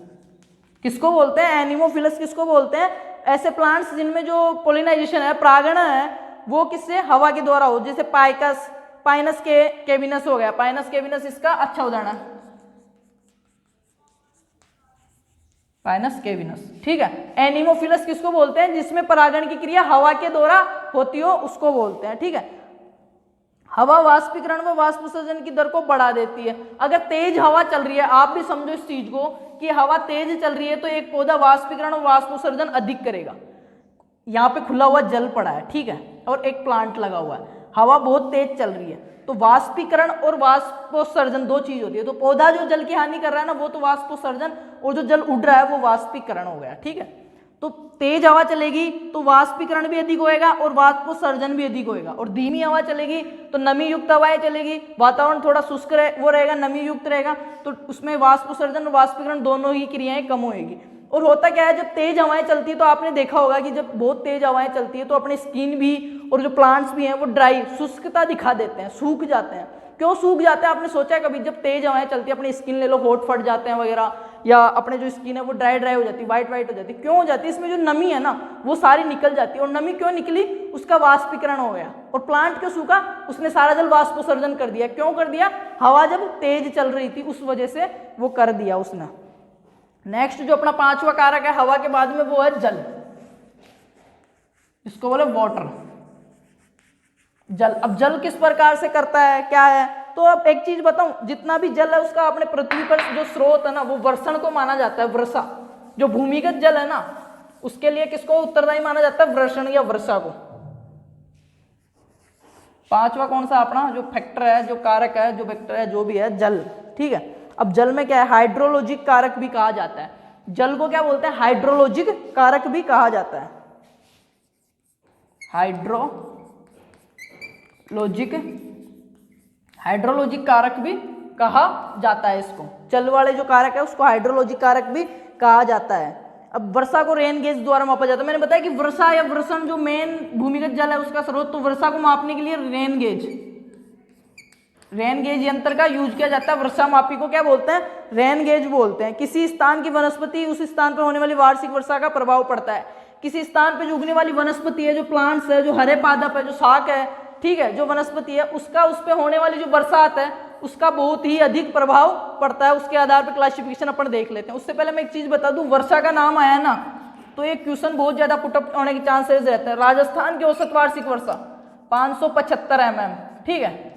किसको बोलते हैं? एनिमोफिलस किसको बोलते हैं? ऐसे प्लांट्स जिनमें जो पोलिनाइजेशन है, परागण है, वो किससे? हवा के द्वारा हो, जैसे पाइनस केविनस हो गया। पाइनस केविनस इसका अच्छा उदाहरण है, पाइनस केविनस, ठीक है। एनिमोफिलस किसको बोलते हैं? जिसमें परागण की क्रिया हवा के द्वारा होती हो, उसको बोलते हैं, ठीक है। हवा वाष्पीकरण व वाष्पोत्सर्जन की दर को बढ़ा देती है। अगर तेज हवा चल रही है, आप भी समझो इस चीज को कि हवा तेज चल रही है, तो एक पौधा वाष्पीकरण और वाष्पोत्सर्जन अधिक करेगा। यहाँ पे खुला हुआ जल पड़ा है, ठीक है, और एक प्लांट लगा हुआ है, हवा बहुत तेज चल रही है, तो वाष्पीकरण और वाष्पोत्सर्जन दो चीज होती है। तो पौधा जो जल की हानि कर रहा है ना, वो तो वाष्पोत्सर्जन, और जो जल उड़ रहा है वो वाष्पीकरण हो गया, ठीक है। तो तेज हवा चलेगी तो वाष्पीकरण भी अधिक होएगा और वाष्पोत्सर्जन भी अधिक होएगा, और धीमी हवा चलेगी तो नमी युक्त हवाएं चलेगी, वातावरण थोड़ा शुष्क वो रहेगा, नमी युक्त रहेगा, तो उसमें वाष्पोत्सर्जन और वाष्पीकरण दोनों ही क्रियाएं कम होएगी। और होता क्या है, जब तेज हवाएं चलती है तो आपने देखा होगा कि जब बहुत तेज हवाएं चलती है तो अपनी स्किन भी और जो प्लांट्स भी हैं वो ड्राई, शुष्कता दिखा देते हैं, सूख जाते हैं। क्यों सूख जाते हैं? आपने सोचा है कभी? जब तेज हवाएं चलती है, अपनी स्किन ले लो, होठ फट जाते हैं वगैरह, या अपने जो स्किन है वो ड्राई हो जाती है, वाइट हो जाती है। क्यों हो जाती है? इसमें जो नमी है ना वो सारी निकल जाती है। और नमी क्यों निकली? उसका वाष्पीकरण हो गया। और प्लांट क्यों सूखा? उसने सारा जल वाष्पोत्सर्जन कर दिया। क्यों कर दिया? हवा जब तेज चल रही थी उस वजह से वो कर दिया उसने। नेक्स्ट जो अपना पांचवा कारक है हवा के बाद में, वो है जल, इसको बोले वाटर, जल। अब जल किस प्रकार से करता है, क्या है? तो अब एक चीज बताऊं, जितना भी जल है उसका अपने पृथ्वी पर जो स्रोत है ना, वो वर्षण को माना जाता है, वर्षा। जो भूमिगत जल है ना, उसके लिए किसको उत्तरदायी माना जाता है? वर्षण या वर्षा को। पांचवा कौन सा अपना जो फैक्टर है, जो कारक है, जो वेक्टर है, जो भी है, जल, ठीक है। अब जल में क्या है? हाइड्रोलॉजिक कारक भी कहा जाता है। जल को क्या बोलते हैं? हाइड्रोलॉजिक कारक भी कहा जाता है। हाइड्रोलॉजिक कारक भी कहा जाता है इसको। जल वाले जो कारक है उसको हाइड्रोलॉजिक कारक भी कहा जाता है। अब वर्षा को रेन गेज द्वारा मापा जाता है। मैंने बताया कि वर्षा या वर्षण जो मेन भूमिगत जल है उसका स्रोत, तो वर्षा को मापने के लिए रेन गेज यंत्र का यूज किया जाता है। वर्षा मापी को क्या बोलते हैं? रेन गेज बोलते हैं। किसी स्थान की वनस्पति उस स्थान पर होने वाली वार्षिक वर्षा का प्रभाव पड़ता है। किसी स्थान पर जो उगने वाली वनस्पति है, जो प्लांट्स है, जो हरे पादप है, जो शाक है, ठीक है, जो वनस्पति है, उसका उस पर होने वाली जो बरसात है उसका बहुत ही अधिक प्रभाव पड़ता है। उसके आधार पर क्लासिफिकेशन अपन देख लेते हैं। उससे पहले मैं एक चीज बता दूं, वर्षा का नाम आया ना तो एक क्वेश्चन बहुत ज्यादा पुटअप होने के चांसेस रहते हैं। राजस्थान की औसत वार्षिक वर्षा 575 mm, ठीक है।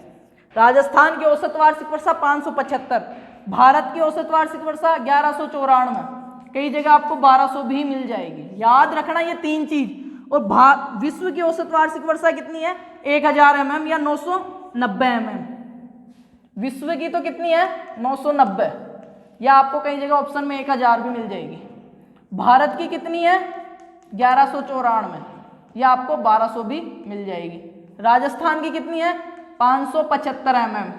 राजस्थान की औसत वार्षिक वर्षा 575। भारत की औसत वार्षिक वर्षा 1194। कई जगह आपको 1200 भी मिल जाएगी। याद रखना ये तीन चीज। और विश्व की औसत वार्षिक वर्षा कितनी है? 1000 mm या 990 mm। विश्व की तो कितनी है? 990, या आपको कई जगह ऑप्शन में 1000 भी मिल जाएगी। भारत की कितनी है? 1194, या आपको 1200 भी मिल जाएगी। राजस्थान की कितनी है? 575 mm।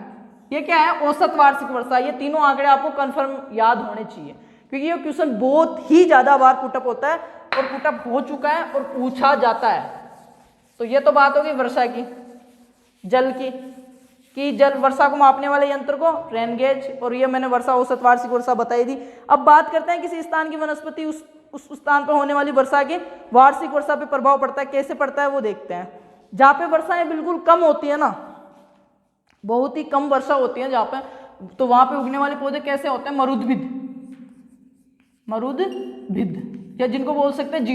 ये क्या है? औसत वार्षिक वर्षा। ये तीनों आंकड़े आपको कंफर्म याद होने चाहिए, क्योंकि ये क्वेश्चन बहुत ही ज्यादा बार पुटअप होता है और पुटअप हो चुका है और पूछा जाता है। तो ये तो बात होगी वर्षा की, जल की, कि जल वर्षा को मापने वाले यंत्र को रेन गेज, और ये मैंने वर्षा औसत वार्षिक वर्षा बताई थी। अब बात करते हैं किसी स्थान की वनस्पति उस स्थान पर होने वाली वर्षा की वार्षिक वर्षा पे प्रभाव पड़ता है। कैसे पड़ता है वो देखते हैं। जहाँ पे वर्षाएं बिल्कुल कम होती है ना, बहुत ही कम वर्षा होती है जहाँ पे, तो वहां पे उगने वाले पौधे कैसे होते हैं? मरुदभिद, या जिनको बोल सकते हैं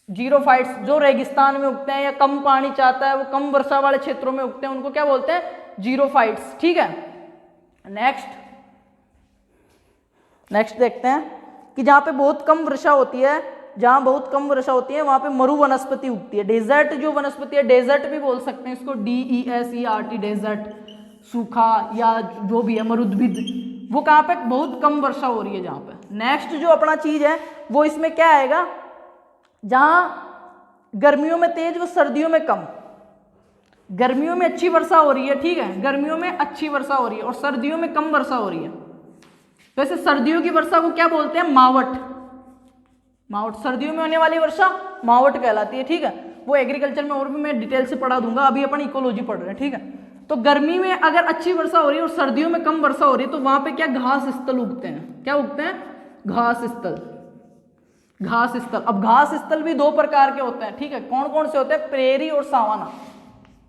जीरोफाइट्स, जो रेगिस्तान में उगते हैं या कम पानी चाहता है, वो कम वर्षा वाले क्षेत्रों में उगते हैं, उनको क्या बोलते हैं? जीरोफाइट्स, ठीक है। नेक्स्ट देखते हैं कि जहाँ पे बहुत कम वर्षा होती है, वहां पे मरु वनस्पति उगती है। डेजर्ट जो वनस्पति है, डेजर्ट भी बोल सकते हैं इसको, DESERT, डेजर्ट, सूखा या जो भी है, मरुद्भिद, वो कहाँ पे बहुत कम वर्षा हो रही है जहाँ पे। नेक्स्ट जो अपना चीज है वो इसमें क्या आएगा? जहाँ गर्मियों में तेज व सर्दियों में कम। गर्मियों में अच्छी वर्षा हो रही है, ठीक है, गर्मियों में अच्छी वर्षा हो रही है, और सर्दियों में कम वर्षा हो रही है। वैसे सर्दियों की वर्षा को क्या बोलते हैं? मावट। सर्दियों में होने वाली वर्षा मावट कहलाती है, ठीक है। वो एग्रीकल्चर में और भी मैं डिटेल से पढ़ा दूंगा, अभी अपन इकोलॉजी पढ़ रहे हैं, ठीक है। तो गर्मी में अगर अच्छी वर्षा हो रही है और सर्दियों में कम वर्षा हो रही है, तो वहां पे क्या घास स्थल उगते हैं? क्या उगते हैं? घास स्थल, घास स्थल। अब घास स्थल भी दो प्रकार के होते हैं, ठीक है। कौन कौन से होते हैं? प्रेरी और सावाना,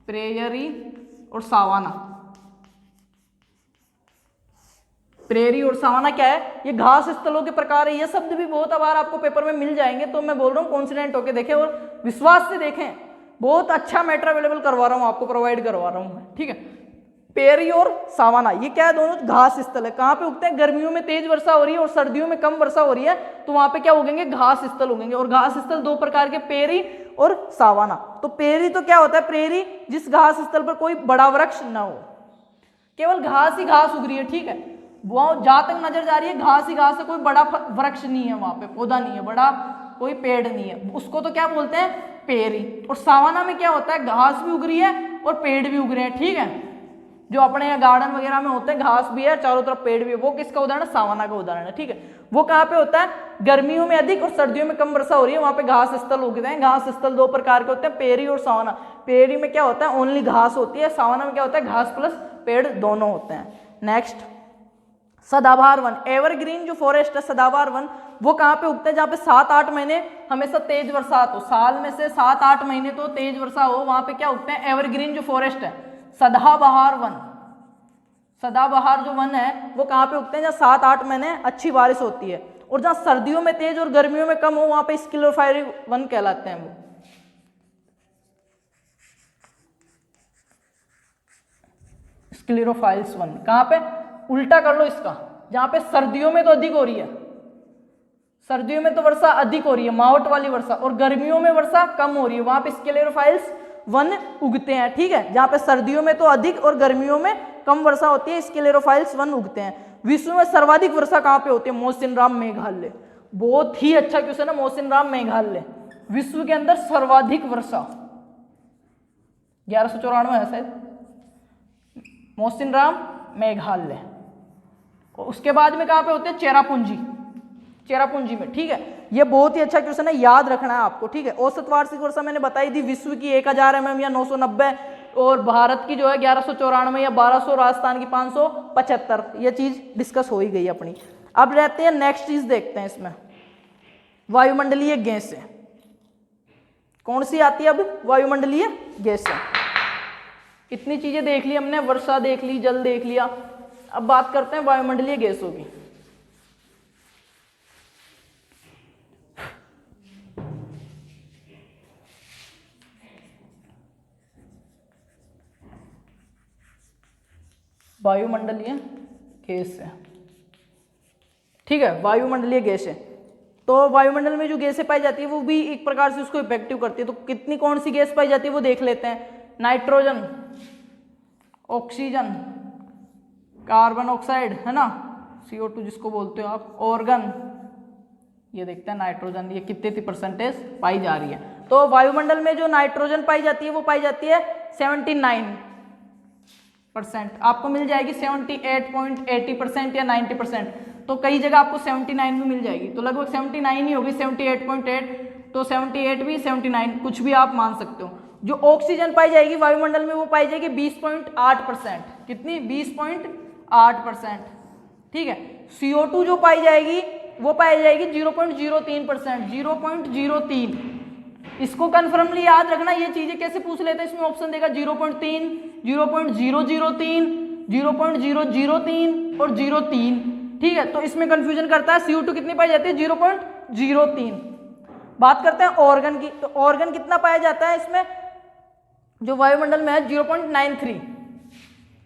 प्रेयरी और सावाना। प्रेरी और सावाना क्या है? ये घास स्थलों के प्रकार है। ये शब्द भी बहुत बार आपको पेपर में मिल जाएंगे, तो मैं बोल रहा हूँ कॉन्फिडेंट होकर देखें और विश्वास से देखें। बहुत अच्छा मैटर अवेलेबल करवा रहा हूँ आपको, प्रोवाइड करवा रहा हूँ मैं, ठीक है। पेरी और सावाना ये क्या है? दोनों घास स्थल है। कहाँ पे उगते हैं? गर्मियों में तेज वर्षा हो रही है और सर्दियों में कम वर्षा हो रही है, तो वहां पे क्या उगेंगे? घास स्थल उगेंगे। और घास स्थल दो प्रकार के, पेरी और सावाना। तो पेरी तो क्या होता है? प्रेरी, जिस घास स्थल पर कोई बड़ा वृक्ष न हो, केवल घास ही घास उग रही है, ठीक है। वो जहां तक नजर जा रही है घास ही घास है, कोई बड़ा वृक्ष नहीं है वहां पे, पौधा नहीं है, बड़ा कोई पेड़ नहीं है, उसको तो क्या बोलते हैं? पेरी। और सावाना में क्या होता है? घास भी उग रही है और पेड़ भी उग रहे हैं, ठीक है। जो अपने यहाँ गार्डन वगैरह में होते हैं, घास भी है, चारों तरफ पेड़ भी है, वो किसका उदाहरण है? सावाना का उदाहरण है, ठीक है। वो कहाँ पे होता है? गर्मियों में अधिक और सर्दियों में कम वर्षा हो रही है, वहां पे घास स्थल उगते हैं। घास स्थल दो प्रकार के होते हैं, पेरी और सावाना। पेरी में क्या होता है? ओनली घास होती है। सावाना में क्या होता है? घास प्लस पेड़ दोनों होते हैं। नेक्स्ट, सदाबहार वन, एवरग्रीन जो फॉरेस्ट है, सदाबहार वन, वो कहाँ पे उगते हैं? जहाँ पे 7-8 महीने हमेशा तेज वर्षात हो, साल में से 7-8 महीने तो तेज वर्षा हो, वहां पे क्या उगते हैं? एवरग्रीन जो फॉरेस्ट है, सदाबहार वन। सदाबहार जो वन है वो कहाँ पे उगते हैं? जहाँ 7-8 महीने अच्छी बारिश होती है, और जहाँ सर्दियों में तेज और गर्मियों में कम हो, वहां पे स्क्लेरोफाइरी वन कहलाते हैं वो। स्क्लेरोफाइल्स वन कहाँ पे? उल्टा कर लो इसका, जहां पे सर्दियों में तो अधिक हो रही है, सर्दियों में तो वर्षा अधिक हो रही है, मावट वाली वर्षा, और गर्मियों में वर्षा कम हो रही है, वहां पे स्क्लेरोफाइल्स वन उगते हैं, ठीक है। जहां पे सर्दियों में तो अधिक और गर्मियों में कम वर्षा होती है, स्क्लेरोफाइल्स वन उगते हैं। विश्व में सर्वाधिक वर्षा कहाँ पे होती है? मौसिनराम मेघालय। बहुत ही अच्छा क्वेश्चन है, मौसिनराम मेघालय। विश्व के अंदर सर्वाधिक वर्षा 1194 है शायद, मौसिनराम मेघालय। उसके बाद में कहाँ पे होते हैं? चेरापूंजी, चेरापूंजी में, ठीक है। ये बहुत ही अच्छा क्वेश्चन है, याद रखना है आपको, ठीक है। औसत वार्षिक वर्षा मैंने बताई थी, विश्व की 1000 mm या 990, और भारत की जो है 1194 या 1200, राजस्थान की 575। ये चीज डिस्कस हो ही गई अपनी। अब रहते हैं नेक्स्ट चीज देखते हैं इसमें, वायुमंडलीय गैसें। कौन सी आती है अब? वायुमंडलीय गैसें। इतनी चीजें देख ली हमने, वर्षा देख ली, जल देख लिया। अब बात करते हैं वायुमंडलीय गैसों की। वायुमंडलीय गैस है, ठीक है। वायुमंडलीय गैस है, तो वायुमंडल में जो गैसें पाई जाती है वो भी एक प्रकार से उसको इफेक्टिव करती है। तो कितनी कौन सी गैस पाई जाती है वो देख लेते हैं। नाइट्रोजन, ऑक्सीजन, कार्बन ऑक्साइड है ना, CO2 जिसको बोलते हो आप, ऑर्गन, ये देखते हैं नाइट्रोजन, ये कितने परसेंटेज पाई जा रही है। तो वायुमंडल में जो नाइट्रोजन पाई जाती है वो पाई जाती है 79%। आपको मिल जाएगी 78.80% या 90%, तो कई जगह आपको 79 भी मिल जाएगी, तो लगभग 79 ही होगी, 78.8, तो 78 भी 79 कुछ भी आप मान सकते हो। जो ऑक्सीजन पाई जाएगी वायुमंडल में वो पाई जाएगी 20.8%। कितनी? 20.8%, ठीक है। CO2 जो पाई जाएगी वो पाई जाएगी 0.03%, 0.03। इसको कन्फर्मली याद रखना, ये चीजें कैसे पूछ लेते हैं, इसमें ऑप्शन देगा 0.3, 0.003, 0.003 और 0.3, ठीक है। तो इसमें कंफ्यूजन करता है। CO2 कितनी पाई जाती है? 0.03। बात करते हैं ऑर्गन की, तो ऑर्गन कितना पाया जाता है इसमें? जो वायुमंडल में है 0.93,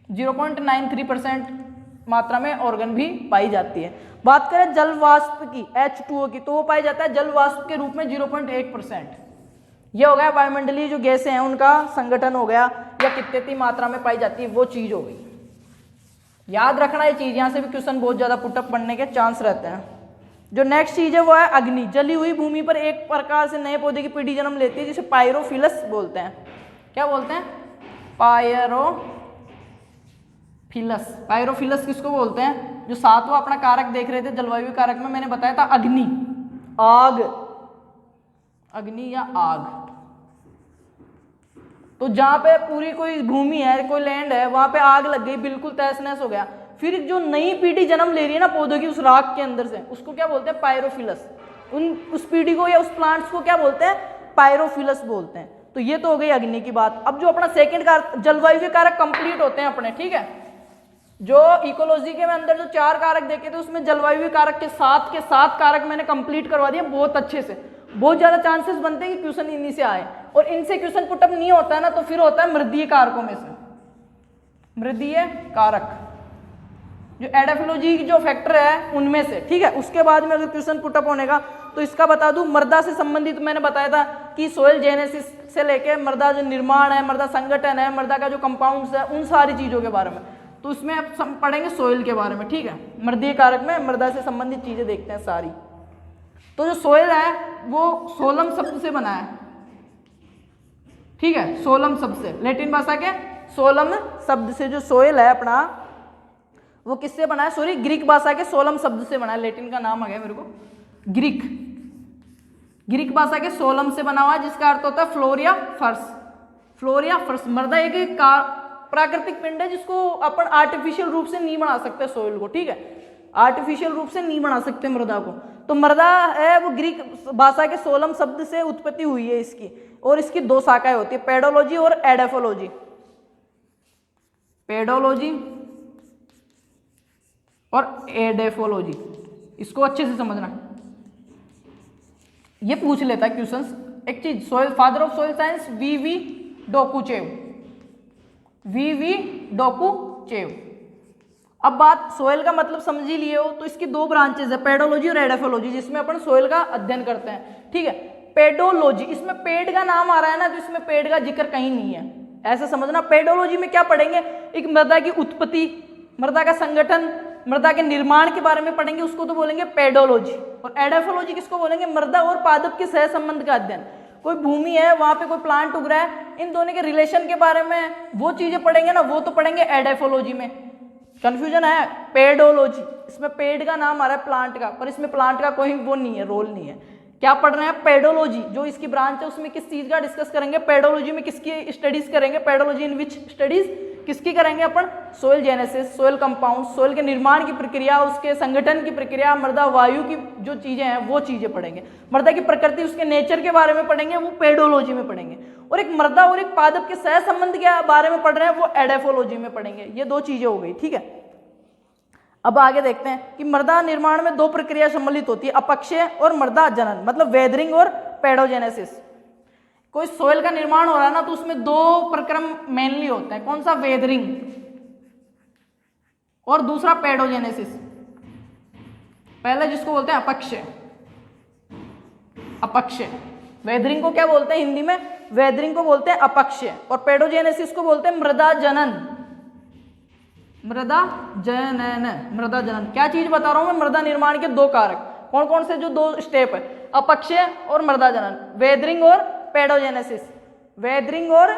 0.93% मात्रा में ऑर्गन भी पाई जाती है। बात करें जल वाष्प की, H2O की, तो वो पाया जाता है जल वाष्प के रूप में 0.1%। ये हो गया वायुमंडलीय जो गैसें हैं उनका संगठन हो गया, या कितनी मात्रा में पाई जाती है वो चीज हो गई। याद रखना ये चीज, यहां से भी क्वेश्चन बहुत ज्यादा पुटअप बनने के चांस रहते हैं। जो नेक्स्ट चीज है वो है अग्नि। जली हुई भूमि पर एक प्रकार से नए पौधे की पीढ़ी जन्म लेती है, जिसे पायरोफिलस बोलते हैं। क्या बोलते हैं? पायरोफिलस। पायरोफिलस किसको बोलते हैं? जो 7वां अपना कारक देख रहे थे जलवायु कारक में, मैंने बताया था अग्नि, आग, अग्नि या आग। तो जहां पे पूरी कोई भूमि है, कोई लैंड है, वहां पे आग लग गई, बिल्कुल तहस नहस हो गया, फिर जो नई पीढ़ी जन्म ले रही है ना पौधों की उस राख के अंदर से, उसको क्या बोलते हैं? पायरोफिलस। उस पीढ़ी को या उस प्लांट्स को क्या बोलते हैं? पायरोफिलस बोलते हैं। तो ये तो हो गई अग्नि की बात। अब जो अपना सेकंड कारक, जलवायु के कारक कंप्लीट होते हैं अपने, ठीक है। जो इकोलॉजी के अंदर जो 4 कारक देखे थे उसमें जलवायु कारक के 7 कारक मैंने कंप्लीट करवा दिए बहुत अच्छे से। बहुत ज्यादा चांसेस बनते हैं कि क्वेश्चन इन्हीं से आए, और इनसे क्वेश्चन पुटअप नहीं होता है ना तो फिर होता है मृदीय कारकों में से। मृदीय कारक जो एडाफियोलॉजी की जो फैक्टर है उनमें से, ठीक है। उसके बाद में अगर क्वेश्चन पुटअप होने का तो इसका बता दूं, मृदा से संबंधित मैंने बताया था कि सोयल जेनेसिस से लेके मृदा जो निर्माण है, मृदा संगठन है, मृदा का जो कंपाउंड्स है, उन सारी चीजों के बारे में। तो उसमें अब पढ़ेंगे सोयल के बारे में, ठीक है। मृदीय कारक में मृदा से संबंधित चीजें देखते हैं सारी। तो जो सोयल है वो सोलम शब्द से बना है, ठीक है। सोलम शब्द से, लैटिन भाषा के सोलम शब्द से जो सोयल है अपना वो किससे बना है? सॉरी, ग्रीक भाषा के सोलम शब्द से बना है। लैटिन का नाम आ गया मेरे को, ग्रीक भाषा के सोलम से बना हुआ है, जिसका अर्थ होता है फ्लोरिया फर्स। फ्लोरिया फर्स। मृदा एक प्राकृतिक पिंड है जिसको अपन आर्टिफिशियल रूप से नहीं बना सकते सोइल को, ठीक है। आर्टिफिशियल रूप से नहीं बना सकते मृदा को। तो मृदा है वो ग्रीक भाषा के सोलम शब्द से उत्पत्ति हुई है इसकी, और इसकी 2 शाखाएं होती है, पेडोलॉजी और एडाफोलॉजी। पेडोलॉजी और एडेफोलॉजी, इसको अच्छे से समझना, ये पूछ लेता है क्वेश्चंस। एक चीज, soil father of soil science V Dokuchaev, V Dokuchaev. अब बात सोइल का मतलब समझ ही लिए हो, तो इसकी 2 ब्रांचेस है, पेडोलॉजी और एडाफोलॉजी, जिसमें अपन सोइल का अध्ययन करते हैं, ठीक है। पेडोलॉजी, इसमें पेड़ का नाम आ रहा है ना, तो इसमें पेड़ का जिक्र कहीं नहीं है, ऐसा समझना। पेडोलॉजी में क्या पढ़ेंगे? एक मृदा की उत्पत्ति, मृदा का संगठन, मृदा के निर्माण के बारे में पढ़ेंगे, उसको तो बोलेंगे पेडोलॉजी। और एडाफोलॉजी किसको बोलेंगे? मृदा और पादप के सह संबंध का अध्ययन। कोई भूमि है, वहां पे कोई प्लांट उग रहा है, इन दोनों के रिलेशन के बारे में वो चीजें पढ़ेंगे ना, वो तो पढ़ेंगे एडाफोलॉजी में। कंफ्यूजन है? पेडोलॉजी, इसमें पेड़ का नाम आ रहा है प्लांट का, पर इसमें प्लांट का कोई वो नहीं है, रोल नहीं है। क्या पढ़ रहे हैं? पेडोलॉजी, जो इसकी ब्रांच है उसमें किस चीज का डिस्कस करेंगे? पेडोलॉजी में किसकी स्टडीज करेंगे? पेडोलॉजी इन विच स्टडीज किसकी करेंगे अपन? Soil genesis, soil compound, soil के निर्माण की प्रक्रिया, उसके संगठन की प्रक्रिया, मृदा वायु की जो चीजें हैं वो चीजें पढ़ेंगे। मृदा की प्रकृति, उसके नेचर के बारे में पढ़ेंगे, वो पेडोलॉजी में पढ़ेंगे। और एक मृदा और एक पादप के सह संबंध के बारे में पढ़ रहे हैं, वो एडाफोलॉजी में पढ़ेंगे। ये 2 चीजें हो गई, ठीक है। अब आगे देखते हैं कि मृदा निर्माण में 2 प्रक्रिया सम्मिलित होती है, अपक्षय और मृदा जनन, मतलब वेदरिंग और पेडोजेनेसिस। कोई सोइल का निर्माण हो रहा है ना, तो उसमें 2 प्रक्रम मेनली होते हैं। कौन सा? वेदरिंग, और दूसरा पेडोजेनेसिस। पहले जिसको बोलते हैं अपक्षय, अपक्षय। वेदरिंग को क्या बोलते हैं हिंदी में? वेदरिंग को बोलते हैं अपक्षय, और पेडोजेनेसिस को बोलते हैं मृदा जनन। मृदा जनन, मृदा जनन। क्या चीज बता रहा हूं मैं? मृदा निर्माण के 2 कारक। कौन कौन से? जो 2 स्टेप है, अपक्षय और मृदा जनन, वेदरिंग और पेडोजेनेसिस। वेदरिंग और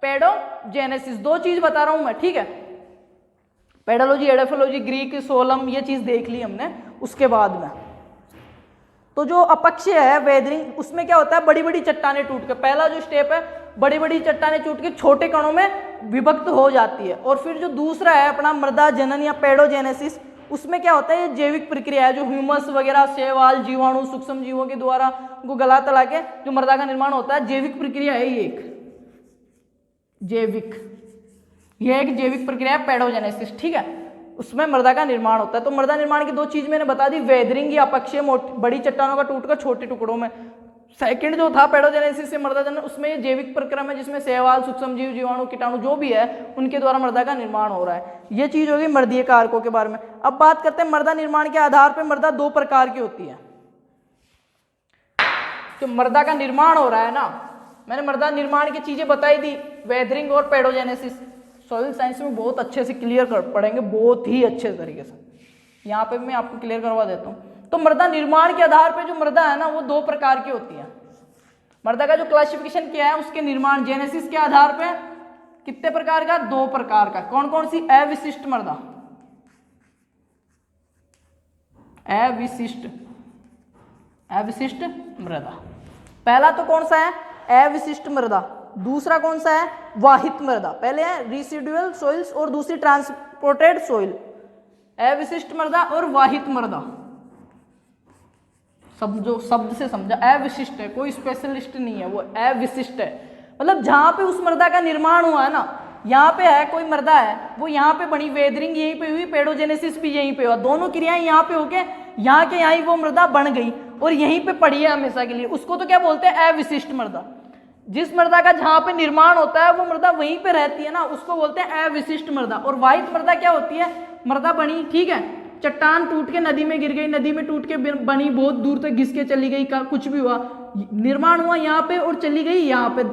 पेडोजेनेसिस 2 चीज बता रहा हूं मैं, ठीक है। पेडोलॉजी, एडाफोलॉजी, ग्रीक, सोलम, ये चीज देख ली हमने। उसके बाद में तो जो अपक्षय है वेदरिंग, उसमें क्या होता है? बड़ी बड़ी चट्टानें टूट के, पहला जो स्टेप है, बड़ी बड़ी चट्टानें टूट के छोटे कणों में विभक्त हो जाती है। और फिर जो दूसरा है अपना मृदा जनन या पेडोजेनेसिस, उसमें क्या होता है? ये जैविक प्रक्रिया है, जो ह्यूमस वगैरह, शैवाल, जीवाणु, सूक्ष्म जीवों के द्वारा उनको गला तला के जो मृदा का निर्माण होता है, जैविक प्रक्रिया है ये एक जैविक, ये एक जैविक प्रक्रिया है पेडोजेनेसिस, ठीक है। उसमें मृदा का निर्माण होता है। तो मृदा निर्माण की 2 चीज मैंने बता दी, वेदरिंग या अपक्षय, बड़ी चट्टानों का टूटकर छोटे टुकड़ों में। सेकंड जो था पेडोजेनेसिस से मृदा जनन, उसमें ये जैविक प्रक्रम है, जिसमें शैवाल, सूक्ष्म जीव, जीवाणु, कीटाणु जो भी है उनके द्वारा मृदा का निर्माण हो रहा है। ये चीज होगी मृदीय कारकों के बारे में। अब बात करते हैं मृदा निर्माण के आधार पर मृदा 2 प्रकार की होती है। जो मृदा का निर्माण हो रहा है ना, मैंने मृदा निर्माण की चीजें बताई दी, वेदरिंग और पेडोजेनेसिस। सॉइल साइंस में बहुत अच्छे से क्लियर कर पढ़ेंगे, बहुत ही अच्छे तरीके से। यहाँ पे मैं आपको क्लियर करवा देता हूँ। तो मृदा निर्माण के आधार पे जो मृदा है ना, वो 2 प्रकार की होती है। मृदा का जो क्लासिफिकेशन किया है, उसके निर्माण जेनेसिस के आधार पे कितने प्रकार का? 2 प्रकार का। कौन कौन सी? अविशिष्ट मृदा, अविशिष्ट मृदा। पहला तो कौन सा है? अविशिष्ट मृदा। दूसरा कौन सा है? वाहित मृदा। पहले है रेसिडुअल सॉइल्स और दूसरी ट्रांसपोर्टेड सॉइल। अविशिष्ट मृदा और वाहित मृदा, समझो, शब्द से समझा, अविशिष्ट है, कोई स्पेशलिस्ट नहीं है, वो अविशिष्ट है। मतलब जहां पे उस मृदा का निर्माण हुआ है ना, यहाँ पे है कोई मृदा है, वो यहाँ पे बनी, वेदरिंग यहीं पे हुई, पेडोजेनेसिस भी यहीं पे हुआ, दोनों क्रियाएं यहाँ पे होके यहाँ के यहाँ ही वो मृदा बन गई और यहीं पे पड़ी है हमेशा के लिए, उसको तो क्या बोलते हैं, अविशिष्ट मृदा। जिस मृदा का जहाँ पे निर्माण होता है वो मृदा वहीं पे रहती है ना, उसको बोलते हैं अविशिष्ट मृदा। और वाहित मृदा क्या होती है, मृदा बनी, ठीक है, चट्टान टूट के नदी में गिर गई, नदी में टूट के बनी, बहुत दूर तक घिस के चली गई, कुछ भी हुआ, निर्माण हुआ यहाँ पे और चली गई यहाँ पे,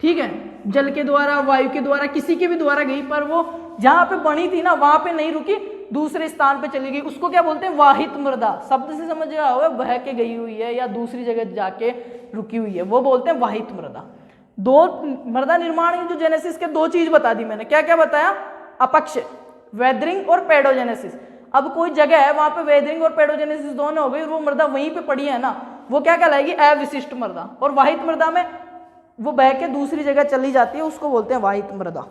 ठीक है, जल के द्वारा, वायु के द्वारा, किसी के भी द्वारा गई, पर वो जहाँ पे बनी थी ना वहां पे नहीं रुकी, दूसरे स्थान पे चली गई, उसको क्या बोलते हैं, वाहित मृदा। शब्द से समझ गया होगा, बह के गई हुई है या दूसरी जगह जाके रुकी हुई है, वो बोलते हैं वाहित मृदा। दो मृदा निर्माण की जो जेनेसिस के दो चीज बता दी मैंने, क्या क्या बताया, अपक्ष, वेदरिंग और पेडोजेनेसिस। अब कोई जगह है वहां पे वेदरिंग और पेडोजेनेसिस दोनों हो गई, वो मृदा वहीं पे पड़ी है ना, वो क्या कहलाएगी, अविशिष्ट मृदा। और वाहित मृदा में वो बह के दूसरी जगह चली जाती है, उसको बोलते हैं वाहित मृदा,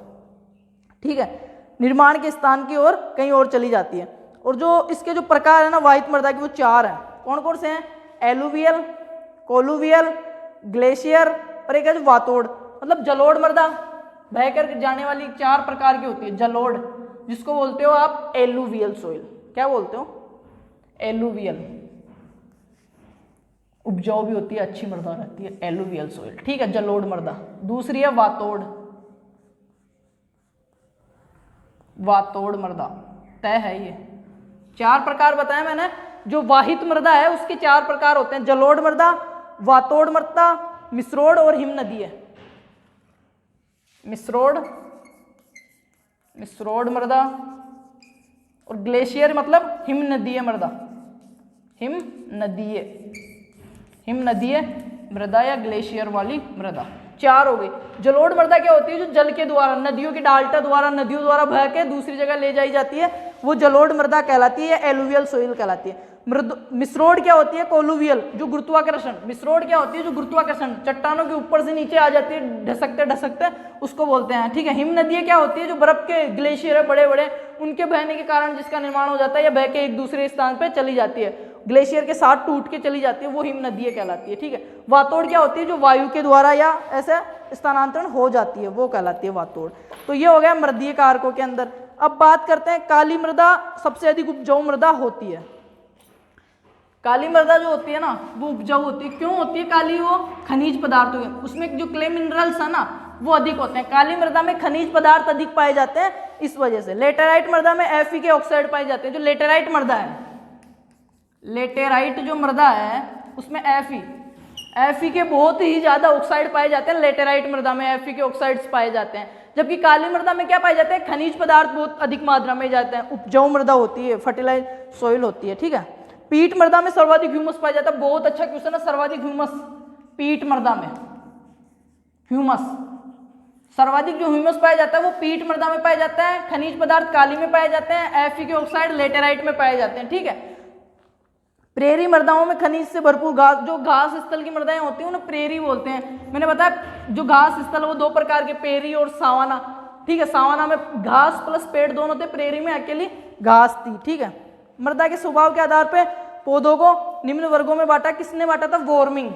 ठीक है, निर्माण के स्थान की ओर कहीं और चली जाती है। और जो इसके जो प्रकार है ना वाहित मृदा के, वो चार हैं। कौन कौन से हैं, एलुवियल, कोलुवियल, ग्लेशियर और एक है जो वातोड़, मतलब जलोढ़ मृदा, बह कर जाने वाली चार प्रकार की होती है। जलोढ़, जिसको बोलते हो आप एलुवियल सोइल, क्या बोलते हो, एलुवियल, उपजाऊ भी होती है, अच्छी मृदा रहती है, एलुवियल सोइल, ठीक है, जलोढ़ मृदा। दूसरी है वातोड़, वातोड़ मृदा, तय है ये। चार प्रकार बताए मैंने, जो वाहित मृदा है उसके चार प्रकार होते हैं, जलोढ़ मृदा, वातोड़ मृदा, मिश्रोड़ और हिमनदीय। मिश्रोड़ मृदा और ग्लेशियर मतलब हिमनदीय मृदा, हिमनदीय मृदा या ग्लेशियर वाली मृदा, चार हो गई। जलोढ़ मृदा क्या होती है, जो जल के द्वारा, नदियों की डाल्टा द्वारा, नदियों द्वारा बह के दूसरी जगह ले जाई जाती है, वो जलोढ़ मृदा कहलाती है, एलुवियल सोइल कहलाती है। मिश्रोड़ क्या होती है, कोलुवियल, जो गुरुत्वाकर्षण, मिश्रोड़ क्या होती है, जो गुरुत्वाकर्षण, चट्टानों के ऊपर से नीचे आ जाती है ढसकते ढसकते, उसको बोलते हैं, ठीक है। हिमनदीय क्या होती है, जो बर्फ के ग्लेशियर है बड़े बड़े, उनके बहने के कारण जिसका निर्माण हो जाता है या बह के एक दूसरे स्थान पर चली जाती है, ग्लेशियर के साथ टूट के चली जाती है, वो हिमनदीय कहलाती है, ठीक है। वातोड़ क्या होती है, जो वायु के द्वारा या ऐसे स्थानांतरण हो जाती है, वो कहलाती है वातोड़। तो ये हो गया मृदीय कारकों के अंदर। अब बात करते हैं, काली मृदा सबसे अधिक उपजाऊ मृदा होती है। काली मृदा जो होती है ना वो उपजाऊ होती है, क्यों होती है काली, वो खनिज पदार्थ है, उसमें जो क्ले मिनरल्स है ना वो अधिक होते हैं। काली मृदा में खनिज पदार्थ अधिक पाए जाते हैं, इस वजह से। लेटेराइट मृदा में Fe के ऑक्साइड पाए जाते हैं। जो लेटेराइट मृदा है, लेटेराइट जो मृदा है उसमें Fe के बहुत ही ज्यादा ऑक्साइड पाए जाते हैं। लेटेराइट मृदा में Fe के ऑक्साइड्स पाए जाते हैं, जबकि काली मृदा में क्या पाए जाते हैं, खनिज पदार्थ बहुत अधिक मात्रा में जाते हैं, उपजाऊ मृदा होती है, फर्टिलाइज सॉइल होती है, ठीक है। पीट मृदा में सर्वाधिक ह्यूमस पाया जाता है, बहुत अच्छा क्वेश्चन है, सर्वाधिक ह्यूमस पीट मृदा में, ह्यूमस सर्वाधिक जो ह्यूमस पाया जाता है वो पीट मृदा में पाया जाता है। खनिज पदार्थ काली में पाए जाते हैं, Fe के ऑक्साइड लेटेराइट में पाए जाते हैं, ठीक है। प्रेरी मृदाओं में खनिज से भरपूर घास, जो घास स्थल की मृदाएं होती हैं उन्हें प्रेरी बोलते हैं। मैंने बताया जो घास स्थल वो दो प्रकार के, पेरी और सावाना, ठीक है। सावाना में घास प्लस पेड़ दोनों थे, प्रेरी में अकेली घास थी, ठीक है। मृदा के स्वभाव के आधार पर पौधों को निम्न वर्गों में बांटा। किसने बांटा था, वॉर्मिंग,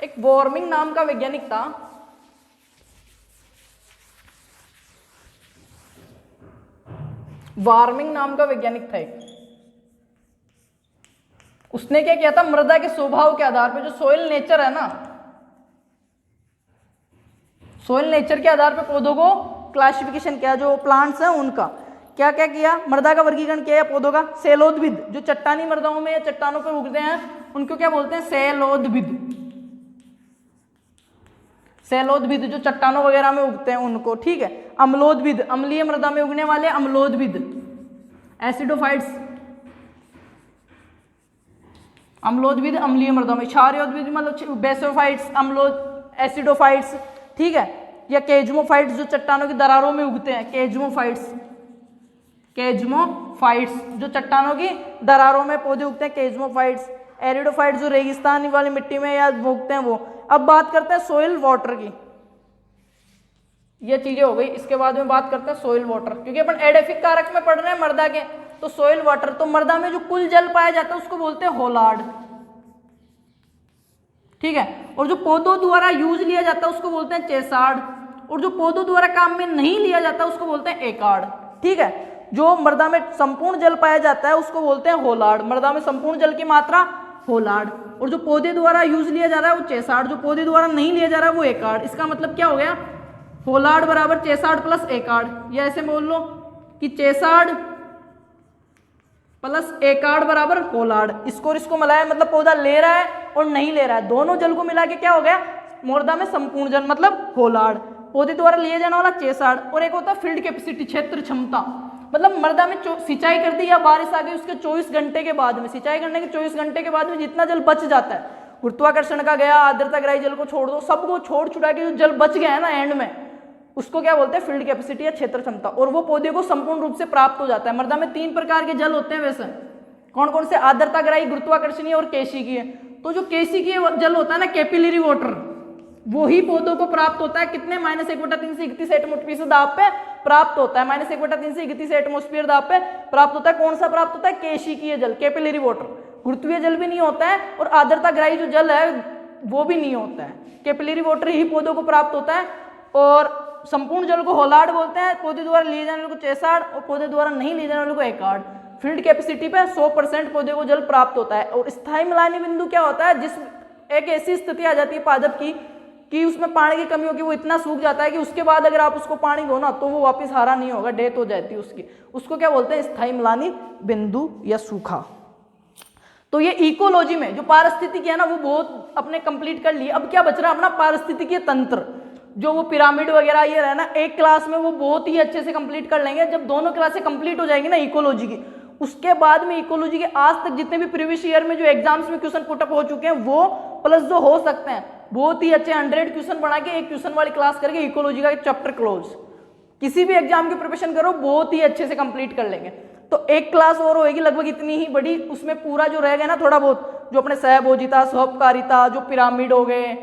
एक वॉर्मिंग नाम का वैज्ञानिक था, वार्मिंग नाम का वैज्ञानिक था एक। उसने क्या किया था, मृदा के स्वभाव के आधार पर, जो सोइल नेचर है ना, सोइल नेचर के आधार पर पौधों को क्लासिफिकेशन किया, जो प्लांट्स हैं उनका क्या क्या किया, मृदा का वर्गीकरण किया पौधों का। सेलोद्भिद, जो चट्टानी मृदाओं में या चट्टानों पर उगते हैं उनको क्या बोलते हैं, सेलोद्भिद। सेलोद्भिद जो चट्टानों वगैरह में उगते हैं उनको, ठीक है। अम्लोद्भिद, अम्लीय मृदा में उगने वाले अम्लोद्भिद। एसिडोफाइट्स, अम्लोद्भिद अम्लीय मृदा में। क्षारोद्भिद मतलब बेसोफाइट्स, एसिडोफाइट्स, ठीक है। या केजमोफाइट्स जो चट्टानों की दरारों में उगते हैं, केजमोफाइट्स जो चट्टानों की दरारों में पौधे उगते हैं, केजमोफाइट्स। एरिडोफाइट्स जो रेगिस्तान वाली मिट्टी में या उगते हैं वो। अब बात करते हैं सोइल वाटर की। ये चीजें हो गई। इसके बाद में बात करते हैं सोइल वाटर, क्योंकि अपन एडेफिक कारक में पढ़ रहे हैं मृदा के, तो सोइल वाटर, तो मृदा में जो कुल जल पाया जाता है उसको बोलते हैं होलार्ड, ठीक है। और जो पौधों द्वारा यूज लिया जाता है उसको बोलते हैं चेसार्ड, और जो पौधों द्वारा काम में नहीं लिया जाता उसको बोलते हैं एकार्ड, ठीक है। जो मृदा में संपूर्ण जल पाया जाता है उसको बोलते हैं होलार्ड, मृदा में संपूर्ण जल की मात्रा होलार्ड, और जो पौधे द्वारा यूज लिया जा रहा है वो चेसार्ड, जो पौधे द्वारा नहीं लिया जा रहा है वो एकार्ड। इसका मतलब क्या हो गया, होलार्ड बराबर चेसार्ड प्लस एकार्ड, या ऐसे बोल लो कि चेसार्ड प्लस एकार्ड बराबर होलार्ड। इसको और इसको मिलाया मतलब पौधा ले रहा है और नहीं ले रहा है, दोनों जल को मिला के क्या हो गया, मृदा में संपूर्ण जल मतलब होलार्ड, पौधे द्वारा लिए जाने वाला चेसार्ड, और एक होता है फील्ड कैपेसिटी, क्षेत्र क्षमता, मतलब मृदा में सिंचाई कर दी या बारिश आ गई उसके 24 घंटे के बाद में, सिंचाई करने के 24 घंटे के बाद में जितना जल बच जाता है, गुरुत्वाकर्षण का गया, आर्द्रताग्राही जल को छोड़ दो, सबको छोड़ छुड़ा के जो जल बच गया है ना एंड में, उसको क्या बोलते हैं, फील्ड कैपेसिटी या क्षेत्र क्षमता, और वो पौधे को संपूर्ण रूप से प्राप्त हो जाता है। मृदा में 3 प्रकार के जल होते हैं वैसे, कौन कौन से, आर्द्रताग्राही, गुरुत्वाकर्षणीय और केशिकीय। तो जो केशिकीय जल होता है ना, कैपिलरी वाटर, वो ही पौधों को प्राप्त होता है कितने, -1/3 से 31 एटमॉस्फेयर दाब पे प्राप्त होता है, -1/3 से 31 एटमॉस्फेयर दाब पे प्राप्त होता है। कौन सा प्राप्त होता है, केशिकीय जल, कैपिलरी वाटर। गुरुत्वीय जल भी नहीं होता है और आर्द्रताग्राही जो जल है वो भी नहीं होता है, कैपिलरी वाटर ही पौधों को प्राप्त होता है। और संपूर्ण जल को होलार्ड बोलते हैं, पौधे द्वारा लिए जाने वाले को चेसार्ड, और पौधे द्वारा नहीं लिए जाने वाले को एकार्ड। फील्ड कैपेसिटी पे 100% पौधे को जल प्राप्त होता है। और स्थायी मिलानी बिंदु क्या होता है, जिस एक ऐसी स्थिति आ जाती है पादप की कि उसमें पानी की कमी होगी, वो इतना सूख जाता है कि उसके बाद अगर आप उसको पानी दो ना तो वो वापस हरा नहीं होगा, डेथ हो जाती है उसकी, उसको क्या बोलते हैं, स्थायी मिलानी बिंदु या सूखा। तो ये इकोलॉजी में जो पारिस्थितिकी है ना वो बहुत अपने कंप्लीट कर लिए। अब क्या बच रहा है अपना पारिस्थितिकीय तंत्र, जो वो पिरामिड वगैरह ये रहा ना, एक क्लास में वो बहुत ही अच्छे से कंप्लीट कर लेंगे। जब दोनों क्लासें कंप्लीट हो जाएंगी ना इकोलॉजी की, उसके बाद में इकोलॉजी के आज तक जितने भी प्रीवियस ईयर में जो एग्जाम्स में क्वेश्चन पुटअप हो चुके हैं वो प्लस जो हो सकते हैं, बहुत ही अच्छे 100 क्वेश्चन बना के एक ट्यूशन वाली क्लास करके इकोलॉजी का चैप्टर क्लोज, किसी भी एग्जाम की प्रिपरेशन करो बहुत ही अच्छे से कंप्लीट कर लेंगे। तो एक क्लास और होगी लगभग इतनी ही बड़ी, उसमें पूरा जो रह गया ना थोड़ा बहुत, जो अपने सहभोजिता, स्वपकारिता, जो पिरामिड हो गए,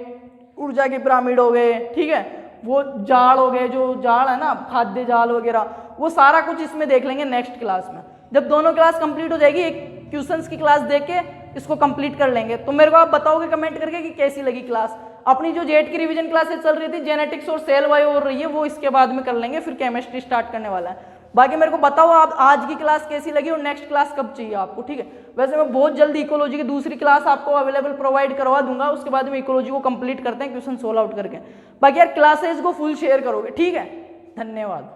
ऊर्जा के पिरामिड हो गए, ठीक है, वो जाल हो गए, जो जाल है ना खाद्य जाल वगैरह, वो सारा कुछ इसमें देख लेंगे नेक्स्ट क्लास में। जब दोनों क्लास कंप्लीट हो जाएगी, एक क्वेश्चंस की क्लास देख के इसको कंप्लीट कर लेंगे। तो मेरे को आप बताओगे कमेंट करके कि कैसी लगी क्लास। अपनी जो जेट की रिवीजन क्लासेस चल रही थी, जेनेटिक्स और सेल बायो हो रही है, वो इसके बाद में कर लेंगे, फिर केमिस्ट्री स्टार्ट करने वाला है। बाकी मेरे को बताओ आप आज की क्लास कैसी लगी और नेक्स्ट क्लास कब चाहिए आपको, ठीक है। वैसे मैं बहुत जल्दी इकोलॉजी की दूसरी क्लास आपको अवेलेबल प्रोवाइड करवा दूंगा, उसके बाद में इकोलॉजी को कंप्लीट करते हैं क्वेश्चन सोल्व आउट करके। बाकी यार क्लासेस को फुल शेयर करोगे, ठीक है। धन्यवाद।